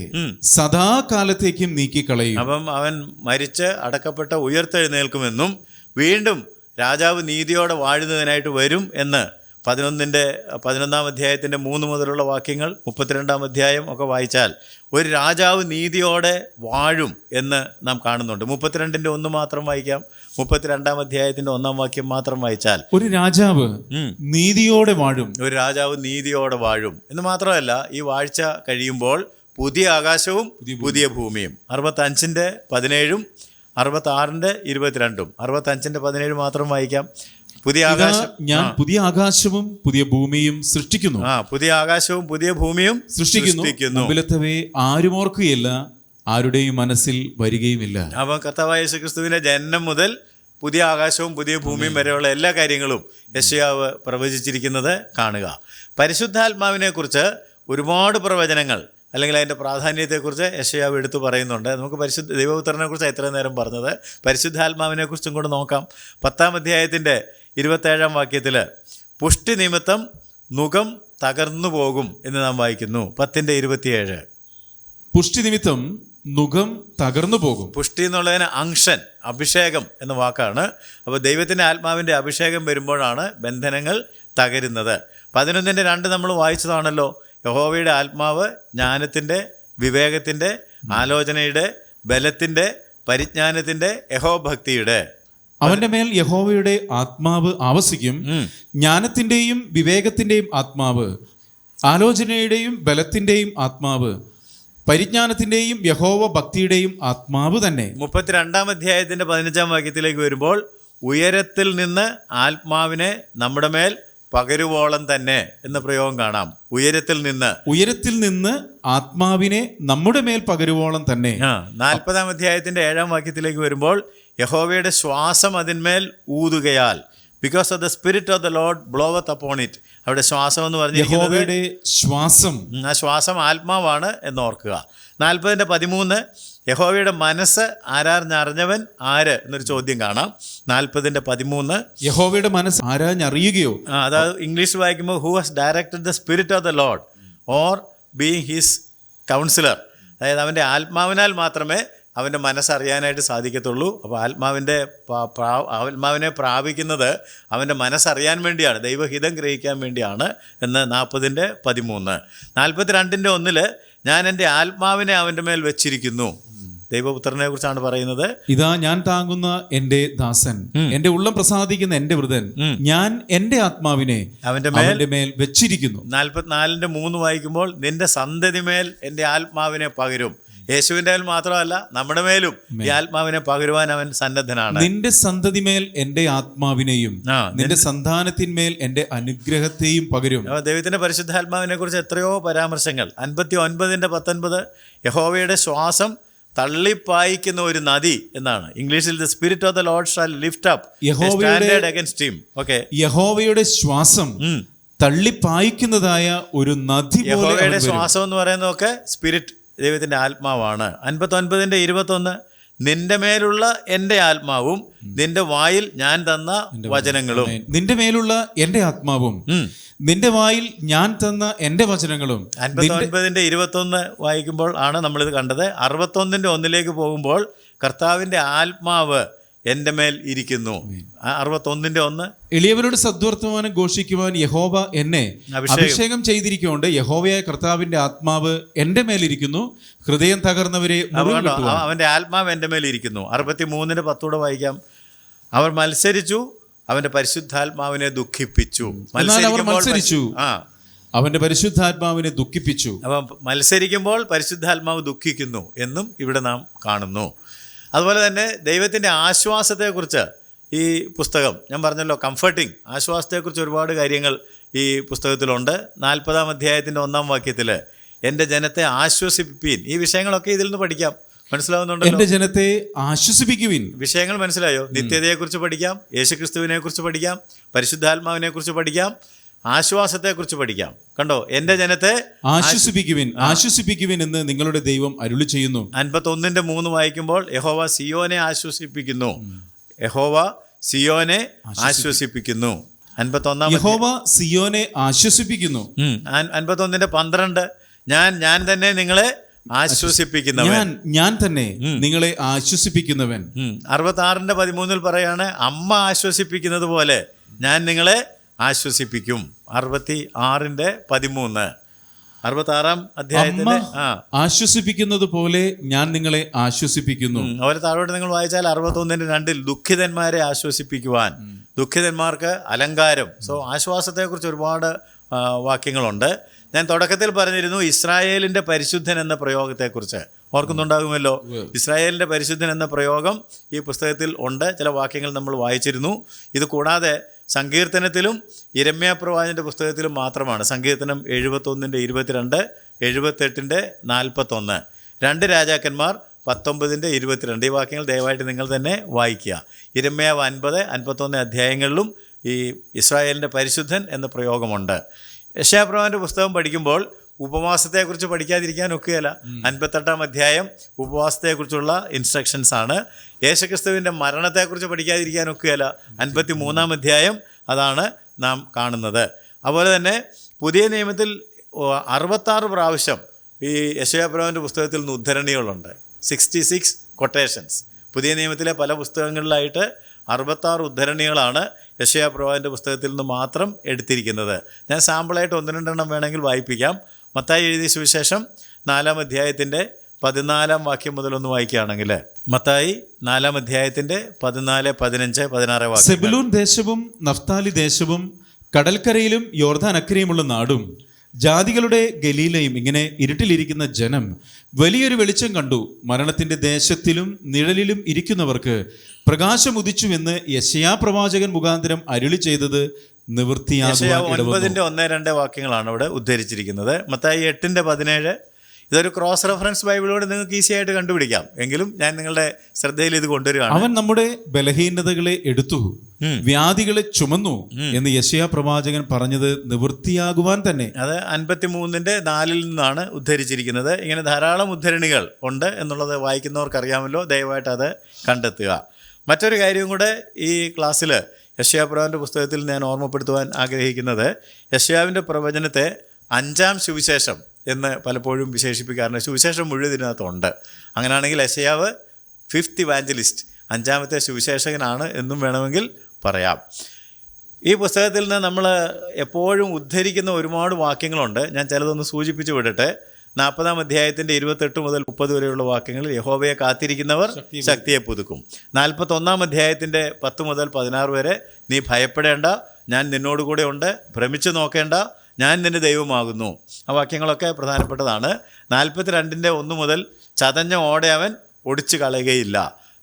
സദാകാലത്തേക്കും നീക്കിക്കളയും. അപ്പം അവൻ മരിച്ച് അടക്കപ്പെട്ട ഉയർത്തെഴുന്നേൽക്കുമെന്നും വീണ്ടും രാജാവ് നീതിയോടെ വാഴുന്നതിനായിട്ട് വരും എന്ന് 11-ാം അധ്യായത്തിൻ്റെ 3 മുതലുള്ള വാക്യങ്ങൾ, 32-ാം അധ്യായം ഒക്കെ വായിച്ചാൽ ഒരു രാജാവ് നീതിയോടെ വാഴും എന്ന് നാം കാണുന്നുണ്ട്. 32-ന്റെ 1 മാത്രം വായിക്കാം. 32-ാം അധ്യായത്തിന്റെ 1-ാം വാക്യം മാത്രം വായിച്ചാൽ ഒരു രാജാവ് നീതിയോടെ വാഴും, ഒരു രാജാവ് നീതിയോടെ വാഴും എന്ന് മാത്രമല്ല, ഈ വാഴ്ച കഴിയുമ്പോൾ പുതിയ ആകാശവും പുതിയ ഭൂമിയും. 65-ന്റെ 17-ഉം 66-ന്റെ 22-ഉം. 65-ന്റെ 17 മാത്രം വായിക്കാം. പുതിയ ആകാശം, ഞാൻ പുതിയ ആകാശവും പുതിയ ഭൂമിയും സൃഷ്ടിക്കുന്നു. പുതിയ ആകാശവും പുതിയ ഭൂമിയും സൃഷ്ടിക്കുന്നു. മുമ്പിലത്തവയെ ആരും ഓർക്കുകയില്ല, ആരുടെയും മനസ്സിൽ വരികയുമില്ല. അപ്പം കർത്താവായ യേശുക്രിസ്തുവിന്റെ ജനനം മുതൽ പുതിയ ആകാശവും പുതിയ ഭൂമിയും വരെയുള്ള എല്ലാ കാര്യങ്ങളും യെശയ്യാവ് പ്രവചിച്ചിരിക്കുന്നത് കാണുക. പരിശുദ്ധാത്മാവിനെ കുറിച്ച് ഒരുപാട് പ്രവചനങ്ങൾ അല്ലെങ്കിൽ അതിൻ്റെ പ്രാധാന്യത്തെക്കുറിച്ച് യെശയ്യാവ് എടുത്തു പറയുന്നുണ്ട്. നമുക്ക് ദൈവപുത്രനെ കുറിച്ച് എത്ര നേരം പറഞ്ഞത്, പരിശുദ്ധാത്മാവിനെ കുറിച്ചും കൂടെ നോക്കാം. 10-ാം അധ്യായത്തിൻ്റെ 27-ാം വാക്യത്തിൽ പുഷ്ടി നിമിത്തം നുകം തകർന്നു പോകും എന്ന് നാം വായിക്കുന്നു. 10-27. പുഷ്ടി നിമിത്തം നുകം തകർന്നു പോകും. പുഷ്ടി എന്നുള്ളതിന് അങ്ഷൻ, അഭിഷേകം എന്ന വാക്കാണ്. അപ്പോൾ ദൈവത്തിൻ്റെ ആത്മാവിൻ്റെ അഭിഷേകം വരുമ്പോഴാണ് ബന്ധനങ്ങൾ തകരുന്നത്. 11-2 നമ്മൾ വായിച്ചതാണല്ലോ. യഹോവയുടെ ആത്മാവ് ജ്ഞാനത്തിൻ്റെ, വിവേകത്തിൻ്റെ, ആലോചനയുടെ, ബലത്തിൻ്റെ, പരിജ്ഞാനത്തിൻ്റെ, യഹോഭക്തിയുടെ. അവന്റെ മേൽ യഹോവയുടെ ആത്മാവ് ആവസിക്കും. ജ്ഞാനത്തിൻ്റെയും വിവേകത്തിൻ്റെയും ആത്മാവ്, ആലോചനയുടെയും ബലത്തിൻ്റെയും ആത്മാവ്, പരിജ്ഞാനത്തിൻ്റെയും യഹോവ ഭക്തിയുടെയും ആത്മാവ് തന്നെ. 32-ാം അധ്യായത്തിൻ്റെ 15-ാം വാക്യത്തിലേക്ക് വരുമ്പോൾ ഉയരത്തിൽ നിന്ന് ആത്മാവിനെ നമ്മുടെ മേൽ പകരുവോളം തന്നെ എന്ന പ്രയോഗം കാണാം. ഉയരത്തിൽ നിന്ന് ആത്മാവിനെ നമ്മുടെ മേൽ പകരുവോളം തന്നെ. 40-ാം അധ്യായത്തിൻ്റെ 7-ാം വാക്യത്തിലേക്ക് വരുമ്പോൾ യഹോവയുടെ ശ്വാസം അതിന്മേൽ ഊതുകയാൽ, because of the spirit of the Lord bloweth upon it. അവിടെ ശ്വാസം എന്ന് പറഞ്ഞിരിക്കുന്നത് ശ്വാസം, ആ ശ്വാസം ആത്മാവാണ് എന്നോർക്കുക. 40-13 യഹോവയുടെ മനസ്സ് ആരാഞ്ഞറിഞ്ഞവൻ ആര് എന്നൊരു ചോദ്യം കാണാം. 40-13 യഹോവയുടെ മനസ്സ് ആരാഞ്ഞറിയുകയോ, അതായത് ഇംഗ്ലീഷ് വായിക്കുമ്പോൾ who has directed the spirit of the Lord or being his councillor. അതായത് അവൻ്റെ ആത്മാവിനാൽ മാത്രമേ അവൻ്റെ മനസ്സറിയാനായിട്ട് സാധിക്കത്തുള്ളൂ. അപ്പോൾ ആത്മാവിനെ പ്രാപിക്കുന്നത് അവൻ്റെ മനസ്സറിയാൻ വേണ്ടിയാണ്, ദൈവഹിതം ഗ്രഹിക്കാൻ വേണ്ടിയാണ് എന്ന് 40-13. 42-1 ഞാൻ എൻ്റെ ആത്മാവിനെ അവൻ്റെ മേൽ വെച്ചിരിക്കുന്നു. ദൈവപുത്രനെ കുറിച്ചാണ് പറയുന്നത്. ഇതാ ഞാൻ താങ്ങുന്ന എൻ്റെ ദാസൻ, എൻ്റെ ഉള്ളം പ്രസാദിക്കുന്ന എൻ്റെ വൃതൻ, ഞാൻ എൻ്റെ ആത്മാവിനെ അവൻ്റെ മേൽ വെച്ചിരിക്കുന്നു. 44-3 വായിക്കുമ്പോൾ നിന്റെ സന്തതി മേൽ എൻ്റെ ആത്മാവിനെ പകരും. യേശുവിൻ്റെ മേൽ മാത്രമല്ല നമ്മുടെ മേലും ഈ ആത്മാവിനെ പകരുവാൻ അവൻ സന്നദ്ധനാണ്. നിന്റെ സന്തതി മേൽ എൻ്റെ ആത്മാവിനെയും നിന്റെ സന്താനത്തിന്മേൽ എൻ്റെ അനുഗ്രഹത്തെയും പകരും. ദൈവത്തിന്റെ പരിശുദ്ധാത്മാവിനെ കുറിച്ച് എത്രയോ പരാമർശങ്ങൾ. 59-19 യഹോവയുടെ ശ്വാസം തള്ളിപ്പായിക്കുന്ന ഒരു നദി എന്നാണ് ഇംഗ്ലീഷിൽ. The spirit of the Lord shall lift up standard against him. Okay, യഹോവയുടെ ശ്വാസം തള്ളിപ്പായിക്കുന്നതായ ഒരു നദി. യഹോവയുടെ ശ്വാസം എന്ന് പറയുന്നതൊക്കെ സ്പിരിറ്റ്, ദൈവത്തിന്റെ ആത്മാവാണ്. 59-21 നിന്റെ മേലുള്ള എൻ്റെ ആത്മാവും നിന്റെ വായിൽ ഞാൻ തന്ന വചനങ്ങളും. നിന്റെ മേലുള്ള എൻ്റെ ആത്മാവും നിന്റെ വായിൽ ഞാൻ തന്ന എൻ്റെ വചനങ്ങളും. 59-21 വായിക്കുമ്പോൾ ആണ് നമ്മളിത് കണ്ടത്. 61-1 പോകുമ്പോൾ കർത്താവിൻ്റെ ആത്മാവ് എൻ്റെ മേൽ ഇരിക്കുന്നു. 61-1 എളിയവരോട് സദ്വർത്തമാനം ഘോഷിക്കുവാൻ യഹോവ എന്നെ അഭിഷേകം ചെയ്തിരിക്കൊണ്ട് യഹോവയായ കർത്താവിന്റെ ആത്മാവ് എൻ്റെ മേലിരിക്കുന്നു. ഹൃദയം തകർന്നവരെ അവൻ്റെ ആത്മാവ് എൻ്റെ മേലിരിക്കുന്നു. 63-10 വായിക്കാം. അവർ മത്സരിച്ചു, അവൻ്റെ പരിശുദ്ധാത്മാവിനെ ദുഃഖിപ്പിച്ചു. അവന്റെ പരിശുദ്ധാത്മാവിനെ ദുഃഖിപ്പിച്ചു. അപ്പം മത്സരിക്കുമ്പോൾ പരിശുദ്ധാത്മാവ് ദുഃഖിക്കുന്നു എന്നും ഇവിടെ നാം കാണുന്നു. അതുപോലെ തന്നെ ദൈവത്തിൻ്റെ ആശ്വാസത്തെക്കുറിച്ച് ഈ പുസ്തകം, ഞാൻ പറഞ്ഞല്ലോ കംഫർട്ടിങ്, ആശ്വാസത്തെക്കുറിച്ച് ഒരുപാട് കാര്യങ്ങൾ ഈ പുസ്തകത്തിലുണ്ട്. 40-ാം അധ്യായത്തിൻ്റെ 1-ാം വാക്യത്തിൽ എൻ്റെ ജനത്തെ ആശ്വസിപ്പിപ്പീൻ. ഈ വിഷയങ്ങളൊക്കെ ഇതിൽ നിന്ന് പഠിക്കാം. മനസ്സിലാവുന്നുണ്ടോ? എൻ്റെ ജനത്തെ ആശ്വസിപ്പിക്കുവിൻ. വിഷയങ്ങൾ മനസ്സിലായോ? നിത്യതയെക്കുറിച്ച് പഠിക്കാം, യേശുക്രിസ്തുവിനെ കുറിച്ച് പഠിക്കാം, പരിശുദ്ധാത്മാവിനെ കുറിച്ച് പഠിക്കാം, ആശ്വാസത്തെക്കുറിച്ച് പഠിക്കാം. കണ്ടോ, എൻ്റെ ജനത്തെ ആശ്വസിപ്പിക്കുവിൻ എന്ന് നിങ്ങളുടെ ദൈവം അരുളി ചെയ്യുന്നു. 51-3 വായിക്കുമ്പോൾ യഹോവ സിയോനെ ആശ്വസിപ്പിക്കുന്നു. യഹോവ സിയോനെ ആശ്വസിപ്പിക്കുന്നു. 51 യഹോവ സിയോനെ ആശ്വസിപ്പിക്കുന്നു. 51-12 ഞാൻ തന്നെ നിങ്ങളെ ആശ്വസിപ്പിക്കുന്നവൻ. ഞാൻ തന്നെ നിങ്ങളെ ആശ്വസിപ്പിക്കുന്നവൻ. 66-13 പറയാണ് അമ്മ ആശ്വസിപ്പിക്കുന്നത് പോലെ ഞാൻ നിങ്ങളെ ആശ്വസിപ്പിക്കും. 66-13 66-ാം അധ്യായത്തിൽ ആശ്വസിപ്പിക്കുന്നത് പോലെ ഞാൻ നിങ്ങളെ ആശ്വസിപ്പിക്കുന്നു. അവരെ താഴോട്ട് നിങ്ങൾ വായിച്ചാൽ 61-2 ദുഃഖിതന്മാരെ ആശ്വസിപ്പിക്കുവാൻ, ദുഃഖിതന്മാർക്ക് അലങ്കാരം. സോ ആശ്വാസത്തെക്കുറിച്ച് ഒരുപാട് വാക്യങ്ങളുണ്ട്. ഞാൻ തുടക്കത്തിൽ പറഞ്ഞിരുന്നു ഇസ്രായേലിൻ്റെ പരിശുദ്ധൻ എന്ന പ്രയോഗത്തെക്കുറിച്ച്. ഓർക്കുന്നുണ്ടാകുമല്ലോ, ഇസ്രായേലിൻ്റെ പരിശുദ്ധൻ എന്ന പ്രയോഗം ഈ പുസ്തകത്തിൽ ഉണ്ട്. ചില വാക്യങ്ങൾ നമ്മൾ വായിച്ചിരുന്നു. ഇത് കൂടാതെ സങ്കീർത്തനത്തിലും യിരെമ്യാ പ്രവാചകൻ്റെ പുസ്തകത്തിലും മാത്രമാണ്. സങ്കീർത്തനം 71:22, 78 41, 2 രാജാക്കന്മാർ 19:22. ഈ വാക്യങ്ങൾ ദയവായിട്ട് നിങ്ങൾ തന്നെ വായിക്കുക. യിരെമ്യാവ് 50, 51 അധ്യായങ്ങളിലും ഈ ഇസ്രായേലിൻ്റെ പരിശുദ്ധൻ എന്ന പ്രയോഗമുണ്ട്. യെശയ്യാ പ്രവാചകൻ്റെ പുസ്തകം പഠിക്കുമ്പോൾ ഉപവാസത്തെക്കുറിച്ച് പഠിക്കാതിരിക്കാൻ ഒക്കുകയില്ല. 58 അധ്യായം ഉപവാസത്തെക്കുറിച്ചുള്ള ഇൻസ്ട്രക്ഷൻസ് ആണ്. യേശുക്രിസ്തുവിൻ്റെ മരണത്തെക്കുറിച്ച് പഠിക്കാതിരിക്കാൻ ഒക്കുകയില്ല. 53 അധ്യായം അതാണ് നാം കാണുന്നത്. അതുപോലെ തന്നെ പുതിയ നിയമത്തിൽ 66 പ്രാവശ്യം ഈ യെശയ്യാ പ്രവാചകൻ്റെ പുസ്തകത്തിൽ നിന്ന് ഉദ്ധരണികളുണ്ട്. 66 കൊട്ടേഷൻസ്. പുതിയ നിയമത്തിലെ പല പുസ്തകങ്ങളിലായിട്ട് 66 ഉദ്ധരണികളാണ് യെശയ്യാ പ്രവാചകൻ്റെ പുസ്തകത്തിൽ നിന്ന് മാത്രം എടുത്തിരിക്കുന്നത്. ഞാൻ സാമ്പിളായിട്ട് 1-2 വേണമെങ്കിൽ വായിപ്പിക്കാം. മത്തായി എഴുതിയ സുവിശേഷം 4 അധ്യായത്തിൻ്റെ 14 വാക്യം മുതൽ ഒന്ന് വായിക്കുകയാണെങ്കിൽ, മത്തായി 4 അധ്യായത്തിൻ്റെ 14, 15, 16 വാക്യം. സെബുലൂൻ ദേശവും നഫ്താലി ദേശവും കടൽക്കരയിലും യോർദാൻ അക്കരയുമുള്ള നാടും ജാതികളുടെ ഗലീലയും ഇങ്ങനെ ഇരുട്ടിലിരിക്കുന്ന ജനം വലിയൊരു വെളിച്ചം കണ്ടു. മരണത്തിന്റെ ദേശത്തിലും നിഴലിലും ഇരിക്കുന്നവർക്ക് പ്രകാശം ഉദിച്ചുവെന്ന് യെശയ്യാ പ്രവാചകൻ മുഖാന്തരം അരുളി ചെയ്തത് നിവൃത്തിയാകുവാൻ 9:1-2 വാക്യങ്ങളാണ് ഇവിടെ ഉദ്ധരിച്ചിരിക്കുന്നത്. മത്തായി 8:17. ഇതൊരു ക്രോസ് റെഫറൻസ് ബൈബിളോട് നിങ്ങൾക്ക് ഈസി ആയിട്ട് കണ്ടുപിടിക്കാം. എങ്കിലും ഞാൻ നിങ്ങളുടെ ശ്രദ്ധയിൽ ഇത് കൊണ്ടുവരികയാണ്. അവൻ നമ്മുടെ ബലഹീനതകളെ എടുത്തു, വ്യാധികളെ ചുമന്നു എന്ന് യെശയ്യാ പ്രവാചകൻ പറഞ്ഞത് നിവൃത്തിയാകുവാൻ തന്നെ. അത് 53:4 നിന്നാണ് ഉദ്ധരിച്ചിരിക്കുന്നത്. ഇങ്ങനെ ധാരാളം ഉദ്ധരണികൾ ഉണ്ട് എന്നുള്ളത് വായിക്കുന്നവർക്കറിയാമല്ലോ. ദയവായിട്ട് അത് കണ്ടെത്തുക. മറ്റൊരു കാര്യം കൂടെ ഈ ക്ലാസ്സിൽ യെശയ്യാ പ്രവാചകൻ്റെ പുസ്തകത്തിൽ ഞാൻ ഓർമ്മപ്പെടുത്തുവാൻ ആഗ്രഹിക്കുന്നത്, യെശയ്യാവിൻ്റെ പ്രവചനത്തെ 5-ാം സുവിശേഷം എന്ന് പലപ്പോഴും വിശേഷിപ്പിക്കാറുണ്ട്. സുവിശേഷം മുഴുവൻ ഇതിനകത്തുണ്ട്. അങ്ങനെയാണെങ്കിൽ യെശയ്യാവ് 5th ഇവാഞ്ചലിസ്റ്റ്, 5-ാമത്തെ സുവിശേഷകനാണ് എന്നും വേണമെങ്കിൽ പറയാം. ഈ പുസ്തകത്തിൽ നിന്ന് നമ്മൾ എപ്പോഴും ഉദ്ധരിക്കുന്ന ഒരുപാട് വാക്യങ്ങളുണ്ട്. ഞാൻ ചിലതൊന്ന് സൂചിപ്പിച്ച് വിടട്ടെ. 40-ാം അധ്യായത്തിൻ്റെ 28 മുതൽ 30 വരെയുള്ള വാക്യങ്ങളിൽ യഹോവയെ കാത്തിരിക്കുന്നവർ ശക്തിയെ പുതുക്കും. 41-ാം അധ്യായത്തിൻ്റെ 10 മുതൽ 16 വരെ നീ ഭയപ്പെടേണ്ട, ഞാൻ നിന്നോടുകൂടെ ഉണ്ട്, ഭ്രമിച്ചു നോക്കേണ്ട, ഞാൻ നിന്റെ ദൈവമാകുന്നു. ആ വാക്യങ്ങളൊക്കെ പ്രധാനപ്പെട്ടതാണ്. 42-ന്റെ 1 മുതൽ ചതഞ്ഞ ഓടെ അവൻ ഒടിച്ചു കളയുകയില്ല.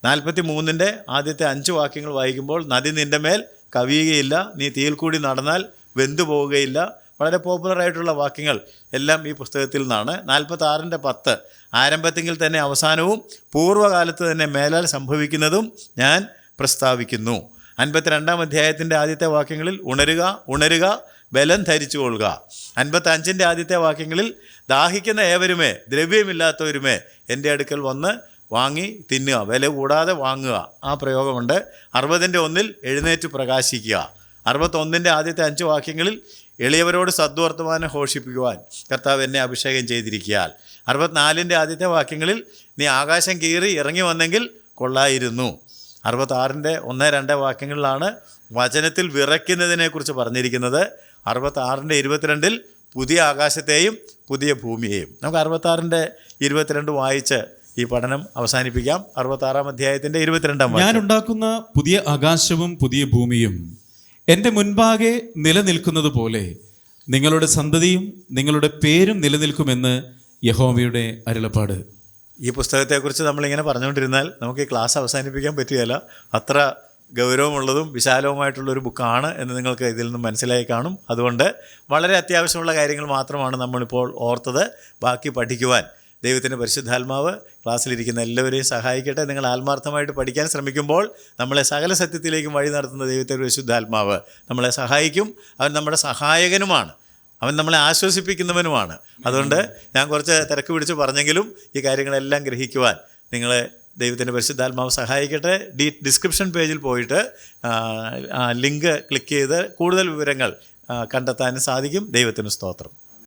43-ന്റെ ആദ്യത്തെ 5 വാക്യങ്ങൾ വായിക്കുമ്പോൾ നദി നിന്റെ മേൽ കവിയുകയില്ല, നീ തീയിൽ കൂടി നടന്നാൽ വെന്തു പോവുകയില്ല. വളരെ പോപ്പുലറായിട്ടുള്ള വാക്യങ്ങൾ എല്ലാം ഈ പുസ്തകത്തിൽ നിന്നാണ്. 46-ന്റെ 10 ആരംഭത്തിൽ തന്നെ അവസാനവും പൂർവ്വകാലത്ത് തന്നെ മേലാൽ സംഭവിക്കുന്നതും ഞാൻ പ്രസ്താവിക്കുന്നു. 52-ാം അധ്യായത്തിൻ്റെ ആദ്യത്തെ വാക്യങ്ങളിൽ ഉണരുക, ഉണരുക, ബലം ധരിച്ചു കൊള്ളുക. 55-ന്റെ ആദ്യത്തെ വാക്യങ്ങളിൽ ദാഹിക്കുന്ന ഏവരുമേ, ദ്രവ്യമില്ലാത്തവരുമേ എൻ്റെ അടുക്കൽ വന്ന് വാങ്ങി തിന്നുക, വില കൂടാതെ വാങ്ങുക. ആ പ്രയോഗമുണ്ട്. 60-ന്റെ 1 എഴുന്നേറ്റ് പ്രകാശിക്കുക. 61-ന്റെ ആദ്യത്തെ 5 വാക്യങ്ങളിൽ എളിയവരോട് സദ്വർത്തമാനം ഘോഷിപ്പിക്കുവാൻ കർത്താവ് എന്നെ അഭിഷേകം ചെയ്തിരിക്കുകയാൽ. 64-ന്റെ ആദ്യത്തെ വാക്യങ്ങളിൽ നീ ആകാശം കീറി ഇറങ്ങി വന്നെങ്കിൽ കൊള്ളായിരുന്നു. 66-ന്റെ 1-2 വാക്യങ്ങളിലാണ് വചനത്തിൽ വിറയ്ക്കുന്നതിനെക്കുറിച്ച് പറഞ്ഞിരിക്കുന്നത്. 66-ന്റെ 22 പുതിയ ആകാശത്തെയും പുതിയ ഭൂമിയെയും. നമുക്ക് 66-ന്റെ 22 വായിച്ച് ഈ പഠനം അവസാനിപ്പിക്കാം. 66-ാം അധ്യായത്തിൻ്റെ 22-ാം ഞാൻ ഉണ്ടാക്കുന്ന പുതിയ ആകാശവും പുതിയ ഭൂമിയും എൻ്റെ മുൻപാകെ നിലനിൽക്കുന്നത് പോലെ നിങ്ങളുടെ സന്തതിയും നിങ്ങളുടെ പേരും നിലനിൽക്കുമെന്ന് യഹോവയുടെ അരുളപ്പാട്. ഈ പുസ്തകത്തെക്കുറിച്ച് നമ്മളിങ്ങനെ പറഞ്ഞുകൊണ്ടിരുന്നാൽ നമുക്ക് ഈ ക്ലാസ് അവസാനിപ്പിക്കാൻ പറ്റുകയില്ല. അത്ര ഗൗരവമുള്ളതും വിശാലവുമായിട്ടുള്ളൊരു ബുക്കാണ് എന്ന് നിങ്ങൾക്ക് ഇതിൽ നിന്നും മനസ്സിലായി കാണും. അതുകൊണ്ട് വളരെ അത്യാവശ്യമുള്ള കാര്യങ്ങൾ മാത്രമാണ് നമ്മളിപ്പോൾ ഓർത്തത്. ബാക്കി പഠിക്കുവാൻ ദൈവത്തിൻ്റെ പരിശുദ്ധാത്മാവ് ക്ലാസ്സിലിരിക്കുന്ന എല്ലാവരെയും സഹായിക്കട്ടെ. നിങ്ങൾ ആത്മാർത്ഥമായിട്ട് പഠിക്കാൻ ശ്രമിക്കുമ്പോൾ നമ്മളെ സകല സത്യത്തിലേക്കും വഴി നടത്തുന്ന ദൈവത്തിൻ്റെ പരിശുദ്ധാത്മാവ് നമ്മളെ സഹായിക്കും. അവൻ നമ്മുടെ സഹായകനുമാണ്, അവൻ നമ്മളെ ആശ്വസിപ്പിക്കുന്നവനുമാണ്. അതുകൊണ്ട് ഞാൻ കുറച്ച് തിരക്ക് പിടിച്ച് പറഞ്ഞെങ്കിലും ഈ കാര്യങ്ങളെല്ലാം ഗ്രഹിക്കുവാൻ നിങ്ങളെ ദൈവത്തിൻ്റെ പരിശുദ്ധാത്മാവ് സഹായിക്കട്ടെ. ഡിസ്ക്രിപ്ഷൻ പേജിൽ പോയിട്ട് ലിങ്ക് ക്ലിക്ക് ചെയ്ത് കൂടുതൽ വിവരങ്ങൾ കണ്ടെത്താനും സാധിക്കും. ദൈവത്തിന് സ്തോത്രം.